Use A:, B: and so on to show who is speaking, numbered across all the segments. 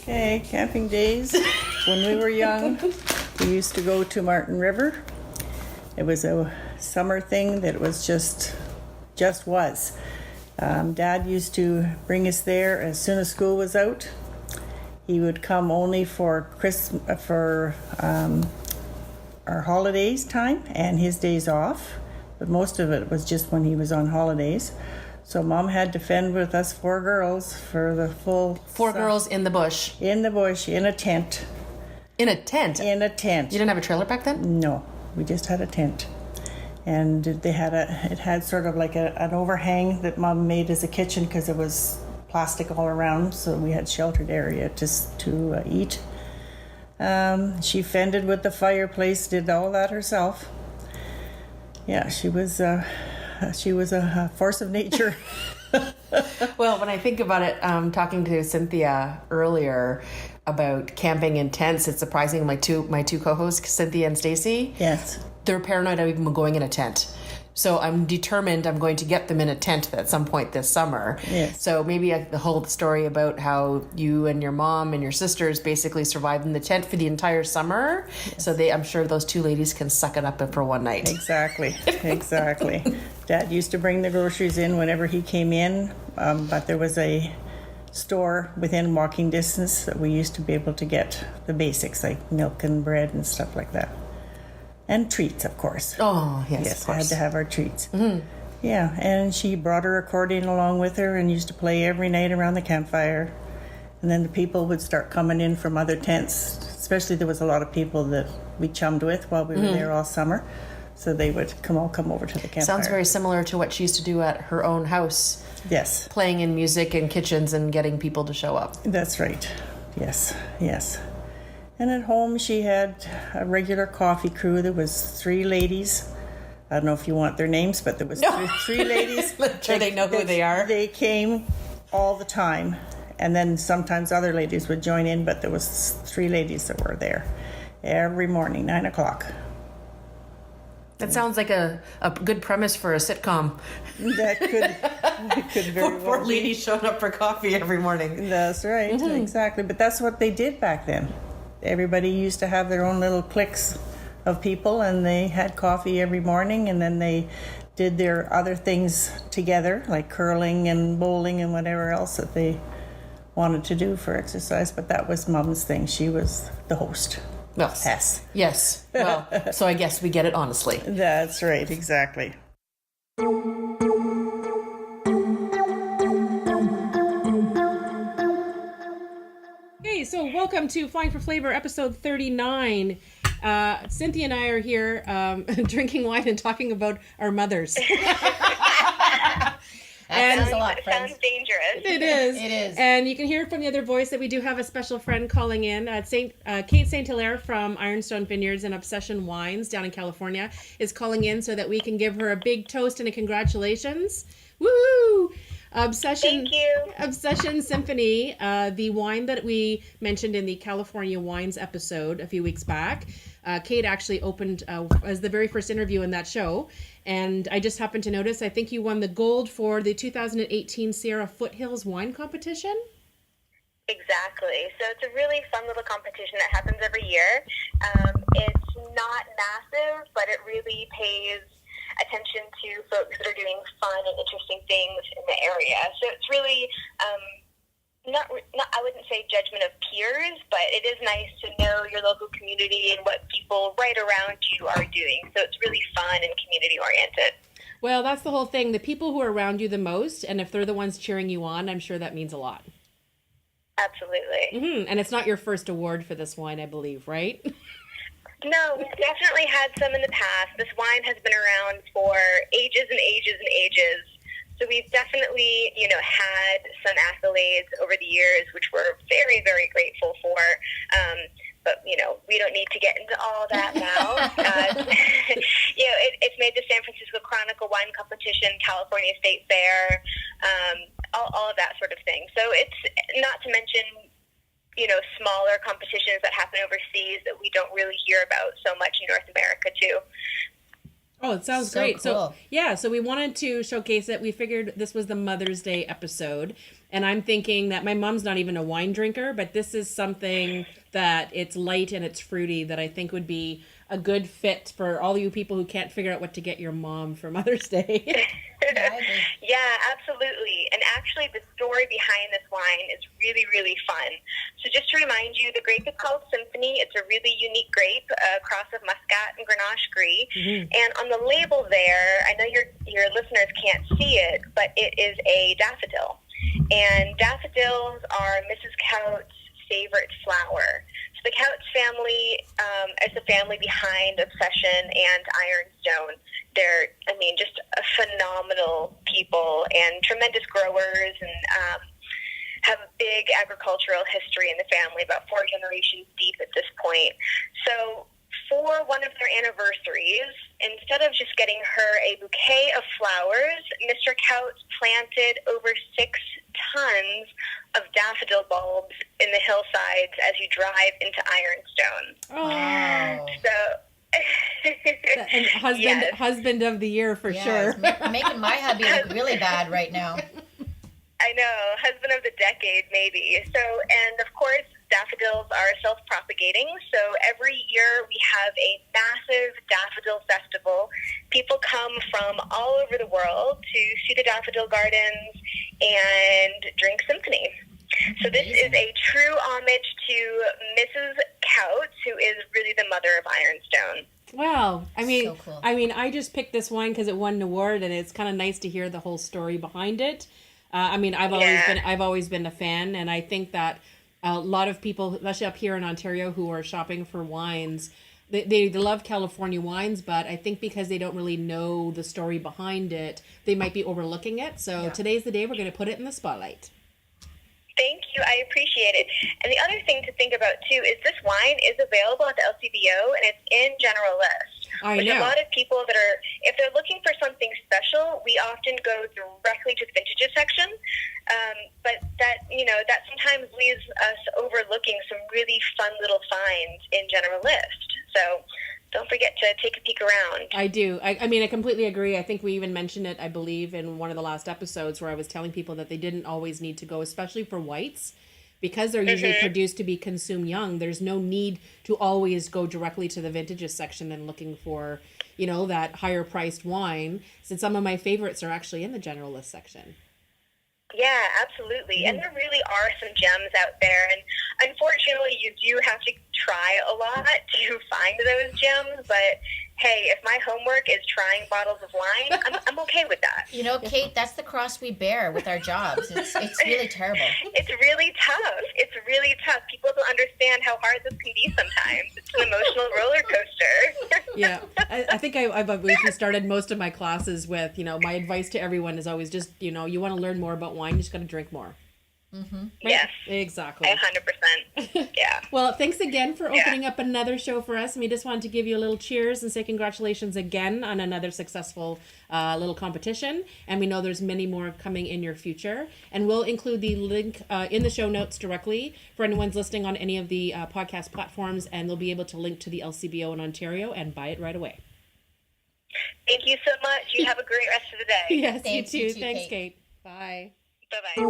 A: Okay, camping days. When we were young, we used to go to Martin River. It was a summer thing that was just was. Dad used to bring us there as soon as school was out. He would come only for our holidays time and his days off, but most of it was just when he was on holidays. So Mom had to fend with us four girls for the full...
B: Four girls in the bush.
A: In the bush, in a tent.
B: In a tent?
A: In a tent.
B: You didn't have a trailer back then?
A: No, we just had a tent. And it had sort of like an overhang that Mom made as a kitchen because it was plastic all around, so we had sheltered area just to eat. She fended with the fireplace, did all that herself. Yeah, she was a force of nature.
B: Well, when I think about it, talking to Cynthia earlier about camping in tents, it's surprising. My two co-hosts, Cynthia and Stacy,
A: yes,
B: they're paranoid of even going in a tent. So I'm determined I'm going to get them in a tent at some point this summer.
A: Yes.
B: So maybe the whole story about how you and your mom and your sisters basically survived in the tent for the entire summer. Yes. So I'm sure those two ladies can suck it up for one night.
A: Exactly. Dad used to bring the groceries in whenever he came in, but there was a store within walking distance that we used to be able to get the basics like milk and bread and stuff like that. And treats, of course.
B: Oh, yes, of course.
A: I had to have our treats.
B: Mm-hmm.
A: Yeah, and she brought her accordion along with her and used to play every night around the campfire. And then the people would start coming in from other tents. Especially there was a lot of people that we chummed with while we were there all summer. So they would come over to the campfire.
B: Sounds very similar to what she used to do at her own house.
A: Yes.
B: Playing in music in kitchens and getting people to show up.
A: That's right. Yes. And at home, she had a regular coffee crew. There was 3 ladies. I don't know if you want their names, but there was three ladies.
B: I'm sure they know who they are.
A: They came all the time. And then sometimes other ladies would join in, but there was 3 ladies that were there every morning, 9 o'clock.
B: That sounds like a good premise for a sitcom.
A: That could very well
B: Four
A: be.
B: ladies showing up for coffee every morning.
A: That's right, exactly. But that's what they did back then. Everybody used to have their own little cliques of people, and they had coffee every morning, and then they did their other things together, like curling and bowling and whatever else that they wanted to do for exercise. But that was Mom's thing. She was the host.
B: Well, yes. Well, so I guess we get it honestly.
A: That's right, exactly.
C: Hey, so welcome to Flying for Flavor, episode 39. Cynthia and I are here drinking wine and talking about our mothers.
D: That sounds a lot, friends.
E: Sounds dangerous.
C: It is.
D: It is.
C: And you can hear from the other voice that we do have a special friend calling in. Kate St. Hilaire from Ironstone Vineyards and Obsession Wines down in California is calling in so that we can give her a big toast and a congratulations. Woo!
E: Thank you.
C: Obsession Symphony, the wine that we mentioned in the California Wines episode a few weeks back. Kate actually opened as the very first interview in that show. And I just happened to notice, I think you won the gold for the 2018 Sierra Foothills Wine Competition.
E: Exactly. So it's a really fun little competition that happens every year. It's not massive, but it really pays attention to folks that are doing fun and interesting things in the area. So it's really not I wouldn't say judgment of peers, but it is nice to know your local community and what people right around you are doing. So it's really fun and community oriented.
C: Well, that's the whole thing. The people who are around you the most, and if they're the ones cheering you on, I'm sure that means a lot.
E: Absolutely.
C: Mm-hmm. And it's not your first award for this wine, I believe, right?
E: No, we've definitely had some in the past. This wine has been around for ages and ages and ages. So we've definitely, had some accolades over the years, which we're very, very grateful for. But, we don't need to get into all that now. It's made the San Francisco Chronicle Wine Competition, California State Fair, all of that sort of thing. So it's not to mention, smaller competitions that happen overseas that we don't really hear about so much in North America, too.
C: Oh, it sounds
D: So
C: great. So
D: cool.
C: yeah, so we wanted to showcase it. We figured this was the Mother's Day episode, and I'm thinking that my mom's not even a wine drinker, but this is something that it's light and it's fruity that I think would be a good fit for all you people who can't figure out what to get your mom for Mother's Day.
D: Yeah, I agree.
E: Yeah, absolutely. And actually, the story behind this wine is really, really fun. So just to remind you, the grape is called Symphony. It's a really unique grape, a cross of Muscat and Grenache Gris. And on the label there, I know your listeners can't see it, but it is a daffodil. And daffodils are Mrs. Coutts' favorite flower. So the Coutts family is the family behind Obsession and Ironstone. They're, just a phenomenal people and tremendous growers, and have a big agricultural history in the family, about 4 generations deep at this point. So for one of their anniversaries, instead of just getting her a bouquet of flowers, Mr. Coutts planted over 6 tons of daffodil bulbs in the hillsides as you drive into Ironstone.
D: Wow.
E: So,
C: And
E: Yes.
C: husband of the year for
D: Yeah,
C: sure.
D: it's making my hubby look really bad right now.
E: I know, husband of the decade, maybe. So, and of course, daffodils are self-propagating. So every year we have a massive daffodil festival. People come from all over the world to see the daffodil gardens and drink Symphony. So this is a true homage to Mrs. Coutts, who is really the mother of Ironstone.
C: Wow.
D: So cool.
C: I just picked this wine because it won an award, and it's kind of nice to hear the whole story behind it. I've always been a fan, and I think that a lot of people, especially up here in Ontario, who are shopping for wines, they love California wines, but I think because they don't really know the story behind it, they might be overlooking it. So today's the day we're going to put it in the spotlight.
E: Thank you. I appreciate it. And the other thing to think about, too, is this wine is available at the LCBO, and it's in General List.
C: I
E: Which
C: know.
E: a lot of people that are, if they're looking for something special, we often go directly to the vintages section. But that sometimes leaves us overlooking some really fun little finds in General List. So don't forget to take a peek around.
C: I do. I completely agree. I think we even mentioned it, I believe, in one of the last episodes where I was telling people that they didn't always need to go, especially for whites, because they're usually produced to be consumed young. There's no need to always go directly to the vintages section and looking for, that higher priced wine, since some of my favorites are actually in the general list section.
E: Yeah, absolutely. And there really are some gems out there. And unfortunately, you do have to try a lot to find those gems. But hey, if my homework is trying bottles of wine, I'm okay with that.
D: Kate, that's the cross we bear with our jobs. It's really terrible.
E: It's really tough. It's really tough. People don't understand how hard this can be sometimes. It's an emotional roller coaster.
C: Yeah. I think I've briefly started most of my classes with, my advice to everyone is always just, you want to learn more about wine, you just got to drink more.
D: Mm-hmm.
E: Yes.
C: Exactly.
E: 100%. Yeah.
C: Well, thanks again for opening up another show for us. And we just wanted to give you a little cheers and say congratulations again on another successful little competition. And we know there's many more coming in your future. And we'll include the link in the show notes directly for anyone's listening on any of the podcast platforms. And they'll be able to link to the LCBO in Ontario and buy it right away.
E: Thank you so much. You have a great rest of the day.
C: Yes,
D: Thanks,
C: you
D: you
C: too.
D: too,
C: Thanks,
D: Kate.
C: Kate. Bye.
E: Bye-bye.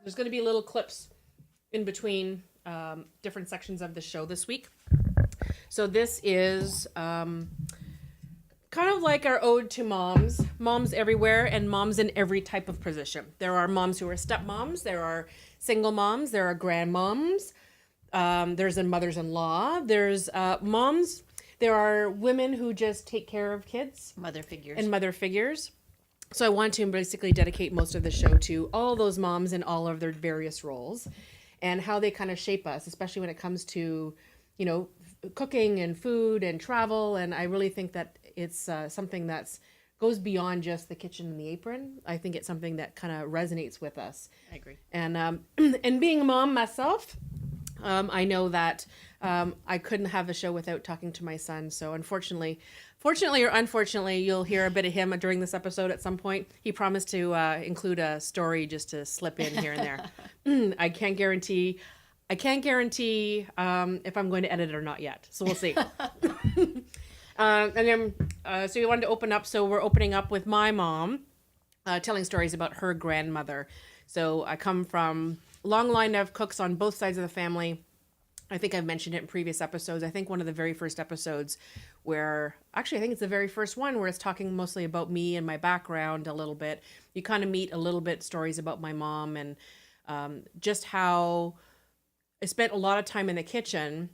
C: There's going to be little clips in between different sections of the show this week. So this is kind of like our ode to moms everywhere, and moms in every type of position. There are moms who are stepmoms, there are single moms, there are grandmoms, there's mothers-in-law, there's moms, there are women who just take care of kids.
D: Mother figures.
C: And mother figures. So I want to basically dedicate most of the show to all those moms in all of their various roles and how they kind of shape us, especially when it comes to, cooking and food and travel. And I really think that it's something that's goes beyond just the kitchen and the apron. I think it's something that kind of resonates with us.
D: I agree.
C: And and being a mom myself, I know that I couldn't have a show without talking to my son. So fortunately or unfortunately, you'll hear a bit of him during this episode at some point. He promised to include a story just to slip in here and there. I can't guarantee I can't guarantee if I'm going to edit it or not yet. So we'll see. And then, so we wanted to open up. So we're opening up with my mom, telling stories about her grandmother. So I come from a long line of cooks on both sides of the family. I think I've mentioned it in previous episodes. I think one of the very first episodes where, actually, I think it's the very first one where it's talking mostly about me and my background a little bit. You kind of meet a little bit stories about my mom and just how I spent a lot of time in the kitchen.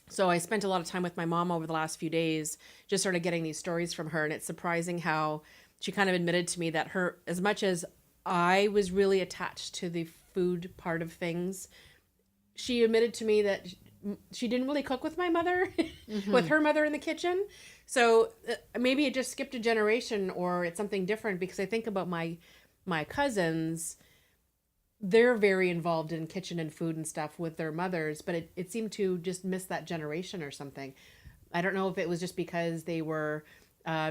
C: So I spent a lot of time with my mom over the last few days, just sort of getting these stories from her. And it's surprising how she kind of admitted to me that her, as much as I was really attached to the food part of things, she admitted to me that she didn't really cook with my mother, with her mother in the kitchen. So maybe it just skipped a generation, or it's something different, because I think about my cousins. They're very involved in kitchen and food and stuff with their mothers, but it seemed to just miss that generation or something. I don't know if it was just because they were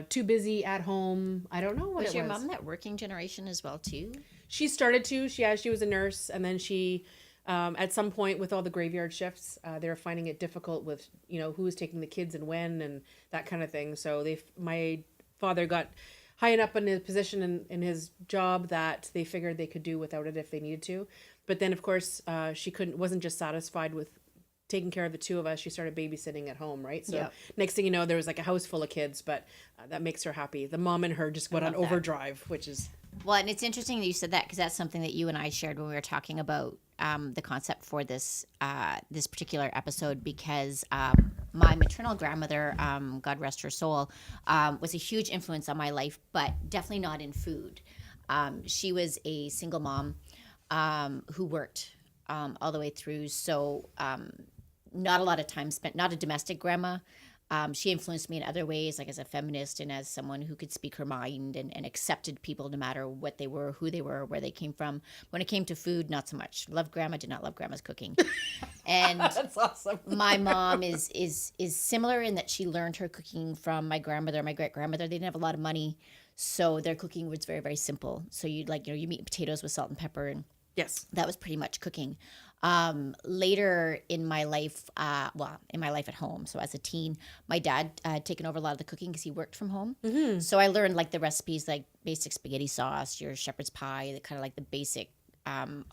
C: too busy at home. I don't know what
D: Was
C: it
D: your
C: was.
D: mom that working generation as well too?
C: She started to. She was a nurse, and then she, at some point with all the graveyard shifts, they were finding it difficult with, who was taking the kids and when and that kind of thing. So my father got high enough in his position in his job that they figured they could do without it if they needed to. But then, of course, she wasn't just satisfied with taking care of the two of us. She started babysitting at home, right? So next thing you know, there was like a house full of kids, but that makes her happy. The mom and her just went on overdrive, which is...
D: Well, and it's interesting that you said that, because that's something that you and I shared when we were talking about the concept for this this particular episode, because my maternal grandmother, God rest her soul, was a huge influence on my life, but definitely not in food. She was a single mom who worked all the way through, so not a lot of time spent, not a domestic grandma. She influenced me in other ways, like as a feminist and as someone who could speak her mind and accepted people no matter what they were, who they were, where they came from. When it came to food, not so much. Loved grandma, did not love grandma's cooking. And
C: That's awesome.
D: my mom is similar in that she learned her cooking from my grandmother, my great grandmother. They didn't have a lot of money, so their cooking was very, very simple. So you'd you meat potatoes with salt and pepper, and
C: Yes.
D: that was pretty much cooking. Later in my life, in my life at home, so as a teen, my dad had taken over a lot of the cooking because he worked from home. Mm-hmm. So I learned like the recipes, like basic spaghetti sauce, your shepherd's pie, the kind of like the basic home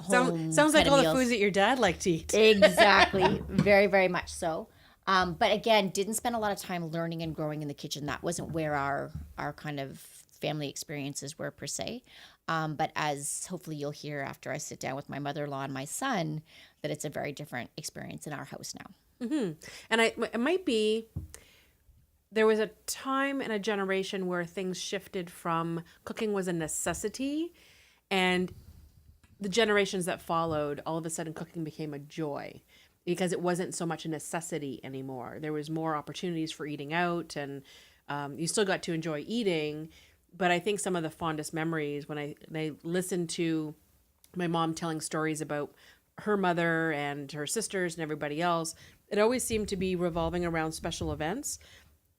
C: Sounds like
D: kind of
C: all
D: meals.
C: the foods that your dad liked to eat.
D: Exactly. Very, very much so. But again, didn't spend a lot of time learning and growing in the kitchen. That wasn't where our kind of family experiences were per se. But as hopefully you'll hear after I sit down with my mother-in-law and my son, that it's a very different experience in our house now.
C: Mm-hmm. And it might be, there was a time in a generation where things shifted from cooking was a necessity, and the generations that followed, all of a sudden cooking became a joy because it wasn't so much a necessity anymore. There was more opportunities for eating out, and you still got to enjoy eating. But I think some of the fondest memories when I listened to my mom telling stories about her mother and her sisters and everybody else, it always seemed to be revolving around special events.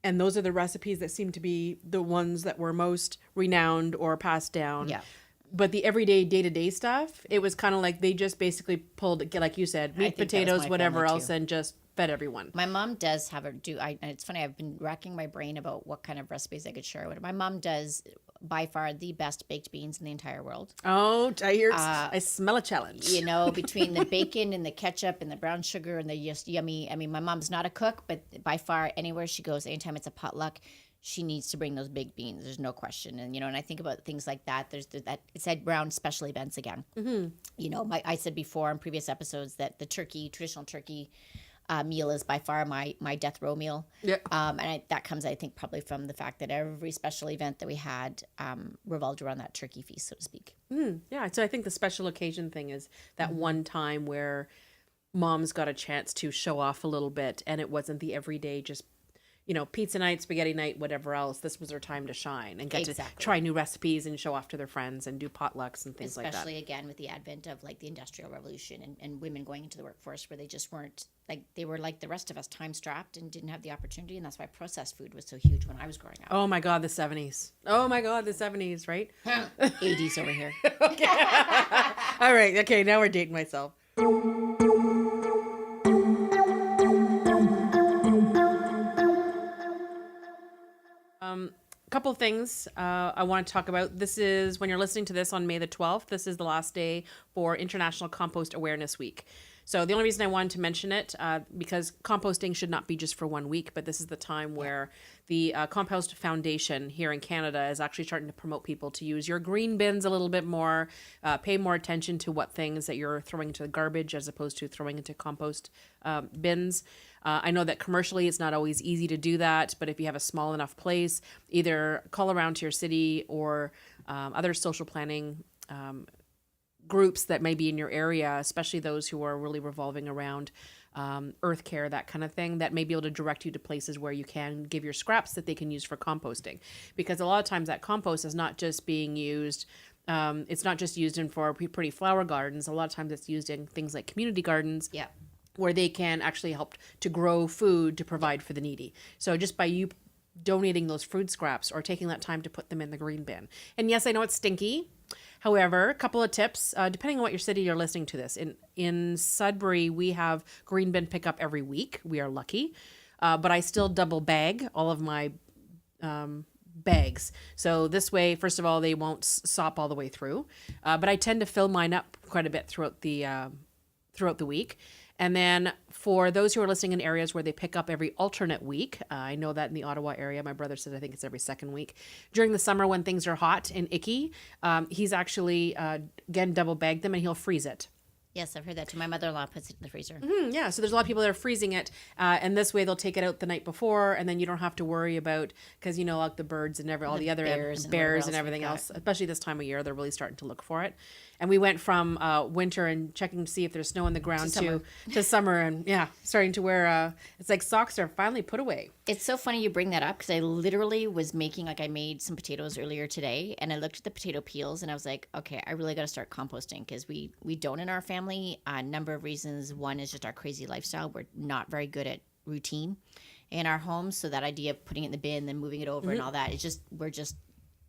C: And those are the recipes that seem to be the ones that were most renowned or passed down.
D: Yeah.
C: But the everyday day-to-day stuff, it was kind of like they just basically pulled, like you said, meat,
D: think that was
C: potatoes,
D: my
C: whatever
D: family
C: else,
D: too.
C: and just fed everyone.
D: My mom does have and it's funny, I've been racking my brain about what kind of recipes I could share with her. My mom does by far the best baked beans in the entire world.
C: Oh, I smell a challenge.
D: You know, between the bacon and the ketchup and the brown sugar and the just yummy. I mean, my mom's not a cook, but by far anywhere she goes, anytime it's a potluck, she needs to bring those baked beans. There's no question. And, and I think about things like that. There's that, it's that brown special events again. Mm-hmm. I said before in previous episodes that the traditional turkey meal is by far my death row meal.
C: Yeah.
D: That comes, I think, probably from the fact that every special event that we had revolved around that turkey feast, so to speak.
C: Yeah, so I think the special occasion thing is that one time where moms got a chance to show off a little bit, and it wasn't the everyday just, pizza night, spaghetti night, whatever else. This was their time to shine and get to try new recipes and show off to their friends and do potlucks and things like that.
D: Especially, again, with the advent of, like, the Industrial Revolution and women going into the workforce where they just weren't, like, they were like the rest of us, time-strapped and didn't have the opportunity, and that's why processed food was so huge when I was growing up.
C: Oh, my God, the 70s. Oh, my God, the 70s, right?
D: 80s over here.
C: All right, okay, now we're dating myself. Couple things I want to talk about. This is when you're listening to this on May the 12th. This is the last day for International Compost Awareness Week. So the only reason I wanted to mention it, because composting should not be just for 1 week, but this is the time where the Compost Foundation here in Canada is actually starting to promote people to use your green bins a little bit more, pay more attention to what things that you're throwing into the garbage as opposed to throwing into compost bins. I know that commercially it's not always easy to do that, but if you have a small enough place, either call around to your city or other social planning groups that may be in your area, especially those who are really revolving around earth care, that kind of thing, that may be able to direct you to places where you can give your scraps that they can use for composting. Because a lot of times that compost is not just being used, it's not just used in for pretty flower gardens. A lot of times it's used in things like community gardens.
D: Yeah.
C: Where they can actually help to grow food to provide for the needy. So just by you donating those food scraps or taking that time to put them in the green bin. And yes, I know it's stinky. However, a couple of tips, depending on what your city you're listening to this. In Sudbury, we have green bin pickup every week. We are lucky. But I still double bag all of my bags. So this way, first of all, they won't sop all the way through. But I tend to fill mine up quite a bit throughout the week. And then for those who are listening in areas where they pick up every alternate week, I know that in the Ottawa area, my brother said I think it's every second week. During the summer when things are hot and icky, he's actually, again, double bagged them and he'll freeze it.
D: Yes, I've heard that too. My mother-in-law puts it in the freezer.
C: Yeah, so there's a lot of people that are freezing it, and this way they'll take it out the night before, and then you don't have to worry about, because like the birds and all the other
D: bears
C: bears
D: and
C: and everything
D: whatever
C: else, especially this time of year, they're really starting to look for it. And we went from winter and checking to see if there's snow on the ground to summer, and starting to wear it's like socks are finally put away.
D: It's so funny you bring that up because I literally was I made some potatoes earlier today and I looked at the potato peels and I was like, okay, I really got to start composting because we don't in our family. A number of reasons. One is just our crazy lifestyle. We're not very good at routine in our homes. So that idea of putting it in the bin, then moving it over and all that,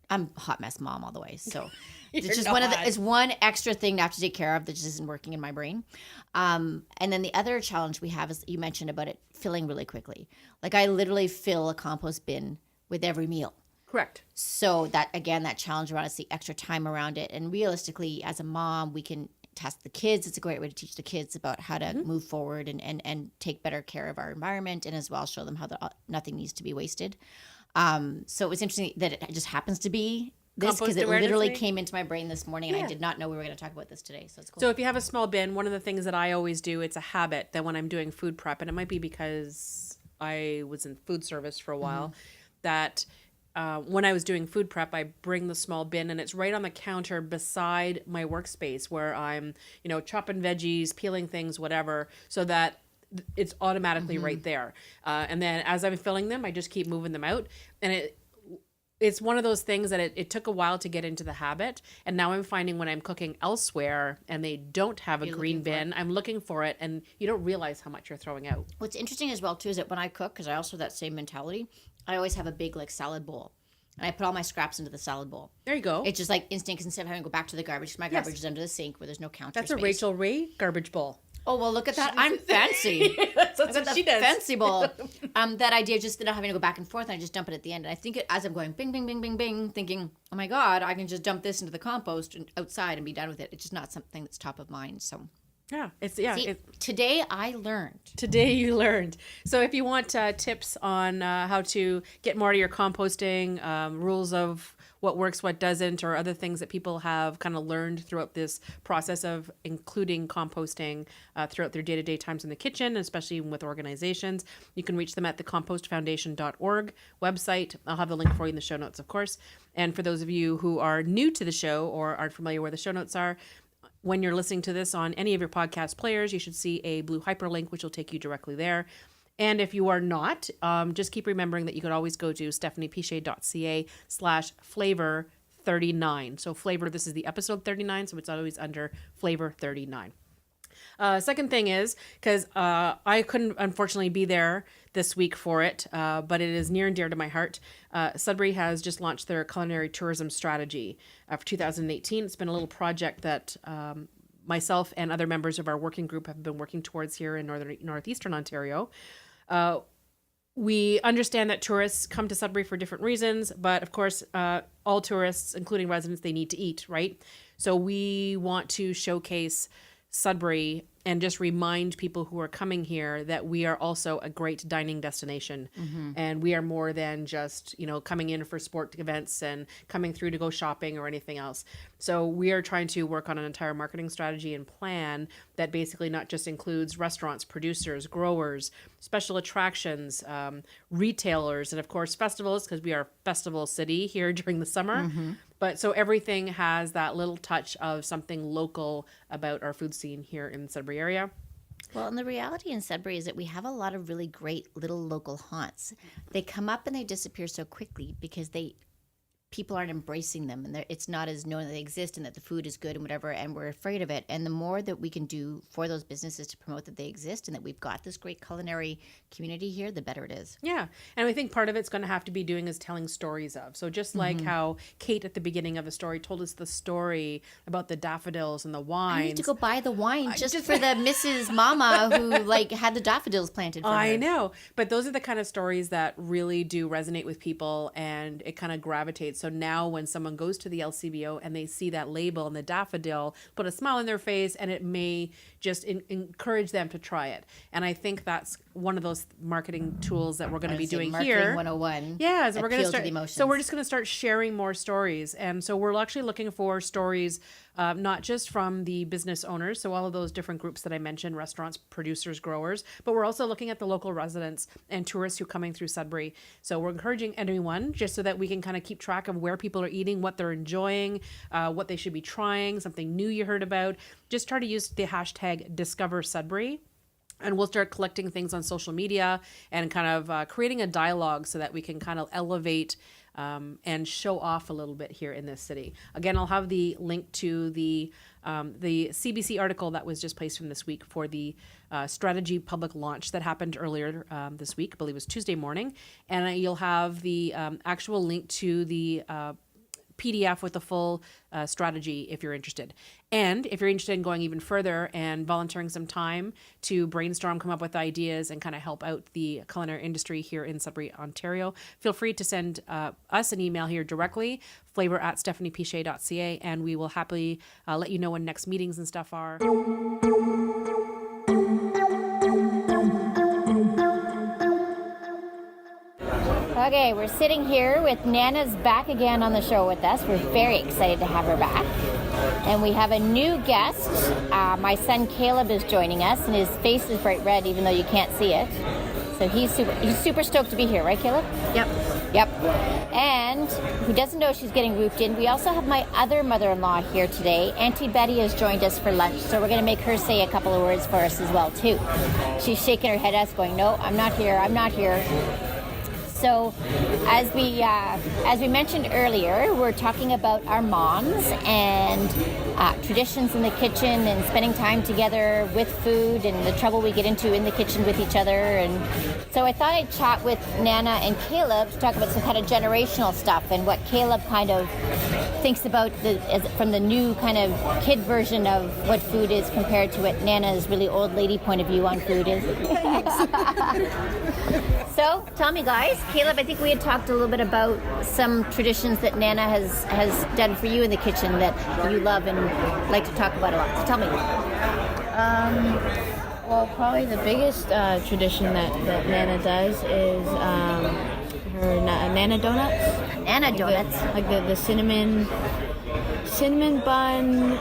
D: I'm a hot mess mom all the way. So it's just it's one extra thing to have to take care of that just isn't working in my brain. And then the other challenge we have is you mentioned about it filling really quickly. Like I literally fill a compost bin with every meal.
C: Correct.
D: So that challenge around it's the extra time around it. And realistically, as a mom, we can test the kids. It's a great way to teach the kids about how to move forward and take better care of our environment and as well show them how nothing needs to be wasted. So it was interesting that it just happens to be this because it literally came into my brain this morning and I did not know we were going to talk about this today. So it's cool.
C: So if you have a small bin, one of the things that I always do, it's a habit that when I'm doing food prep, and it might be because I was in food service for a while, that when I was doing food prep, I bring the small bin and it's right on the counter beside my workspace where I'm, chopping veggies, peeling things, whatever, so that it's automatically right there. And then as I'm filling them, I just keep moving them out. And it's one of those things that it took a while to get into the habit. And now I'm finding when I'm cooking elsewhere and they don't have a green bin, I'm looking for it and you don't realize how much you're throwing out.
D: What's interesting as well too is that when I cook, because I also have that same mentality, I always have a big salad bowl. And I put all my scraps into the salad bowl.
C: There you go.
D: It's just instant instead of having to go back to the garbage. Because my garbage is under the sink where there's no counter
C: That's
D: space.
C: a Rachel Ray garbage bowl.
D: Oh, well, look at that. I'm fancy.
C: That's what she does.
D: Fancy bowl. That idea of just not having to go back and forth and I just dump it at the end. And I think as I'm going bing, bing, bing, bing, bing, thinking, oh my God, I can just dump this into the compost and outside and be done with it. It's just not something that's top of mind. So
C: Today
D: I learned.
C: Today you learned. So if you want tips on how to get more out of your composting, rules of what works, what doesn't, or other things that people have kind of learned throughout this process of including composting throughout their day-to-day times in the kitchen, especially with organizations, you can reach them at the compostfoundation.org website. I'll have the link for you in the show notes, of course. And for those of you who are new to the show or aren't familiar where the show notes are, when you're listening to this on any of your podcast players, you should see a blue hyperlink, which will take you directly there. And if you are not, just keep remembering that you could always go to stephaniepichet.ca/flavor39. So flavor, this is the episode 39, so it's always under flavor 39. Second thing is, because I couldn't unfortunately be there this week for it, but it is near and dear to my heart. Sudbury has just launched their culinary tourism strategy for 2018. It's been a little project that myself and other members of our working group have been working towards here in northeastern Ontario. we understand that tourists come to Sudbury for different reasons, but of course, all tourists, including residents, they need to eat, right? So we want to showcase Sudbury and just remind people who are coming here that we are also a great dining destination. And we are more than just, coming in for sport events and coming through to go shopping or anything else. So we are trying to work on an entire marketing strategy and plan that basically not just includes restaurants, producers, growers, special attractions, retailers, and of course festivals, because we are a festival city here during the summer. But so everything has that little touch of something local about our food scene here in the Sudbury area.
D: Well, and the reality in Sudbury is that we have a lot of really great little local haunts. They come up and they disappear so quickly because people aren't embracing them, and it's not as known that they exist and that the food is good and whatever, and we're afraid of it. And the more that we can do for those businesses to promote that they exist and that we've got this great culinary community here, the better it is.
C: Yeah. And I think part of it's going to have to be doing is telling stories of. So just like how Kate at the beginning of the story told us the story about the daffodils and the wines.
D: I need to go buy the wine just for the Mrs. Mama who had the daffodils planted for her.
C: I know. But those are the kind of stories that really do resonate with people, and it kind of gravitates. So now when someone goes to the LCBO and they see that label and the daffodil, put a smile on their face, and it may just encourage them to try it. And I think that's one of those marketing tools that we're going to be doing
D: Marketing
C: here.
D: 101.
C: Yeah, so we're going to
D: Appeal to
C: start.
D: the emotions.
C: So we're just going to start sharing more stories, and so we're actually looking for stories, not just from the business owners, so all of those different groups that I mentioned, restaurants, producers, growers, but we're also looking at the local residents and tourists who are coming through Sudbury. So we're encouraging everyone just so that we can kind of keep track of where people are eating, what they're enjoying, what they should be trying, something new you heard about. Just try to use the hashtag Discover Sudbury. And we'll start collecting things on social media and kind of creating a dialogue so that we can kind of elevate and show off a little bit here in this city. Again, I'll have the link to the CBC article that was just placed from this week for the strategy public launch that happened earlier this week. I believe it was Tuesday morning. And you'll have the actual link to the PDF with the full strategy if you're interested. And if you're interested in going even further and volunteering some time to brainstorm, come up with ideas, and kind of help out the culinary industry here in Sudbury, Ontario, feel free to send us an email here directly, flavor@stephaniepichet.ca, and we will happily let you know when next meetings and stuff are.
D: Okay, we're sitting here with Nana's back again on the show with us. We're very excited to have her back. And we have a new guest. My son Caleb is joining us, and his face is bright red even though you can't see it. So he's super stoked to be here, right, Caleb? Yep. And who doesn't know she's getting rooped in, we also have my other mother-in-law here today. Auntie Betty has joined us for lunch, so we're going to make her say a couple of words for us as well, too. She's shaking her head at us going, no, I'm not here. So, as we mentioned earlier, we're talking about our moms and traditions in the kitchen and spending time together with food and the trouble we get into in the kitchen with each other. And so I thought I'd chat with Nana and Caleb to talk about some kind of generational stuff and what Caleb kind of thinks about from the new kind of kid version of what food is compared to what Nana's really old lady point of view on food is. So, tell me, guys. Caleb, I think we had talked a little bit about some traditions that Nana has done for you in the kitchen that you love and like to talk about a lot. So tell me.
F: Well, probably the biggest tradition that Nana does is her Nana donuts.
D: Nana donuts.
F: Like the cinnamon bun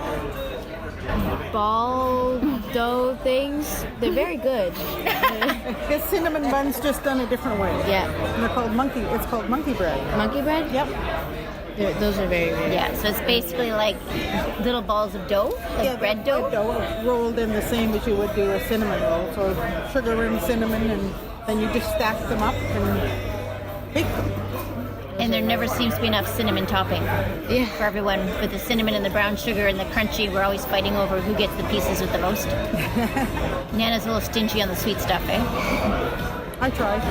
F: ball dough things. They're very good.
G: The cinnamon bun's just done a different way.
F: Yeah.
G: And it's called monkey bread.
F: Monkey bread?
G: Yep.
F: Those are very good.
D: Yeah, so it's basically like little balls of dough, like bread dough.
G: Bread dough rolled in the same as you would do a cinnamon roll. So sugar and cinnamon, and then you just stack them up and bake them.
D: And there never seems to be enough cinnamon topping for everyone. With the cinnamon and the brown sugar and the crunchy, we're always fighting over who gets the pieces with the most. Nana's a little stingy on the sweet stuff, eh?
G: I tried.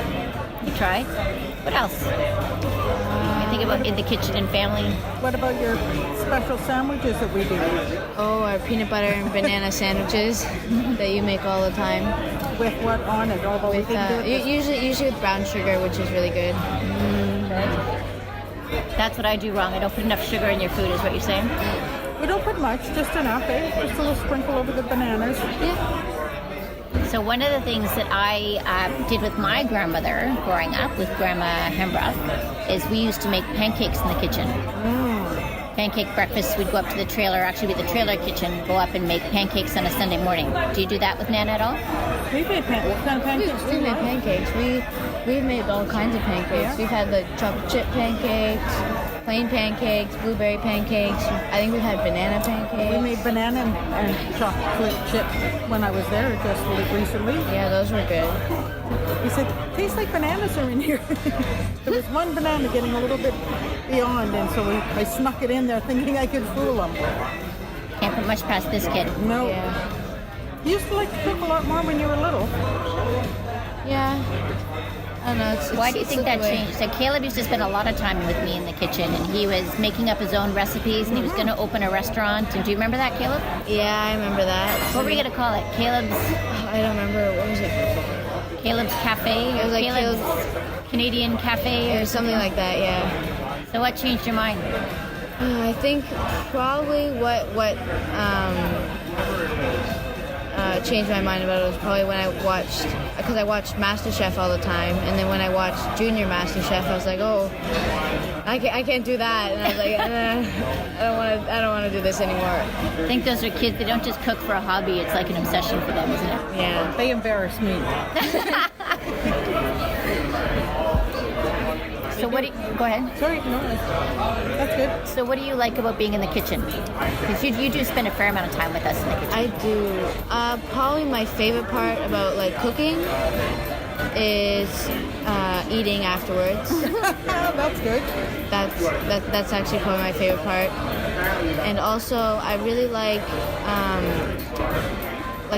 D: You try? What else? think about in the kitchen and family?
G: What about your special sandwiches that we do?
F: Oh, our peanut butter and banana sandwiches that you make all the time.
G: With what on it? Although we
F: With,
G: didn't do it this
F: usually with brown sugar, which is really good.
D: That's what I do wrong. I don't put enough sugar in your food, is what you're saying?
G: We don't put much, just enough, eh? Just a little sprinkle over the bananas.
D: So one of the things that I did with my grandmother growing up, with Grandma Hembroth, is we used to make pancakes in the kitchen. Pancake breakfast. We'd go up to the trailer, actually be the trailer kitchen, go up and make pancakes on a Sunday morning. Do you do that with Nana at all?
G: We made what kind of pancakes do
F: We
G: you
F: made
G: like?
F: pancakes. We've made all kinds of pancakes.
G: Yeah?
F: We've had the chocolate chip pancakes, plain pancakes, blueberry pancakes. I think we've had banana pancakes.
G: We made banana and chocolate chip when I was there just recently.
F: Yeah, those were good.
G: He said, tastes like bananas are in here. There was one banana getting a little bit beyond, and so I snuck it in there thinking I could fool him.
D: Can't put much past this kid.
G: No.
F: Yeah.
G: You used to like to cook a lot more when you were little.
F: Yeah. I don't know.
D: Why do you think that
F: slipped away.
D: changed? So Caleb used to spend a lot of time with me in the kitchen, and he was making up his own recipes, and he was going to open a restaurant. And do you remember that, Caleb?
F: Yeah, I remember that.
D: What were you going to call it? Caleb's
F: I don't remember. What was it?
D: Cafe?
F: It was like
D: Caleb's Canadian Cafe?
F: Or something like that, yeah.
D: So what changed your mind?
F: I think probably what changed my mind about it was probably when I watched, because I watched MasterChef all the time, and then when I watched Junior MasterChef, I was like, oh, I can't do that, and I was like, I don't want to do this anymore.
D: I think those are kids, they don't just cook for a hobby, it's like an obsession for them, isn't it?
F: Yeah.
G: They embarrass me.
D: So what do you, go ahead.
G: Sorry, no, that's good.
D: So what do you like about being in the kitchen? Because you do spend a fair amount of time with us in the kitchen.
F: I do. Probably my favorite part about like cooking is eating afterwards.
G: That's good.
F: That's actually probably my favorite part. And also, I really like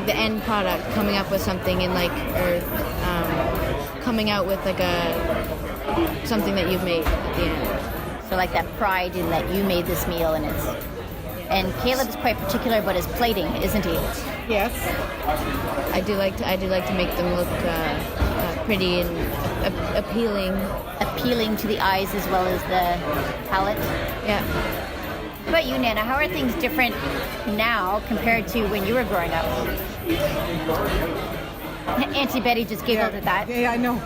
F: the end product, coming up with something and coming out with like something that you've made at the end.
D: So like that pride in that you made this meal, and Caleb is quite particular about his plating, isn't he?
G: Yes.
F: I do like to make them look pretty and appealing.
D: Appealing to the eyes as well as the palate.
F: Yeah.
D: What about you, Nana? How are things different now compared to when you were growing up? Auntie Betty just giggled at that.
G: Yeah, I know.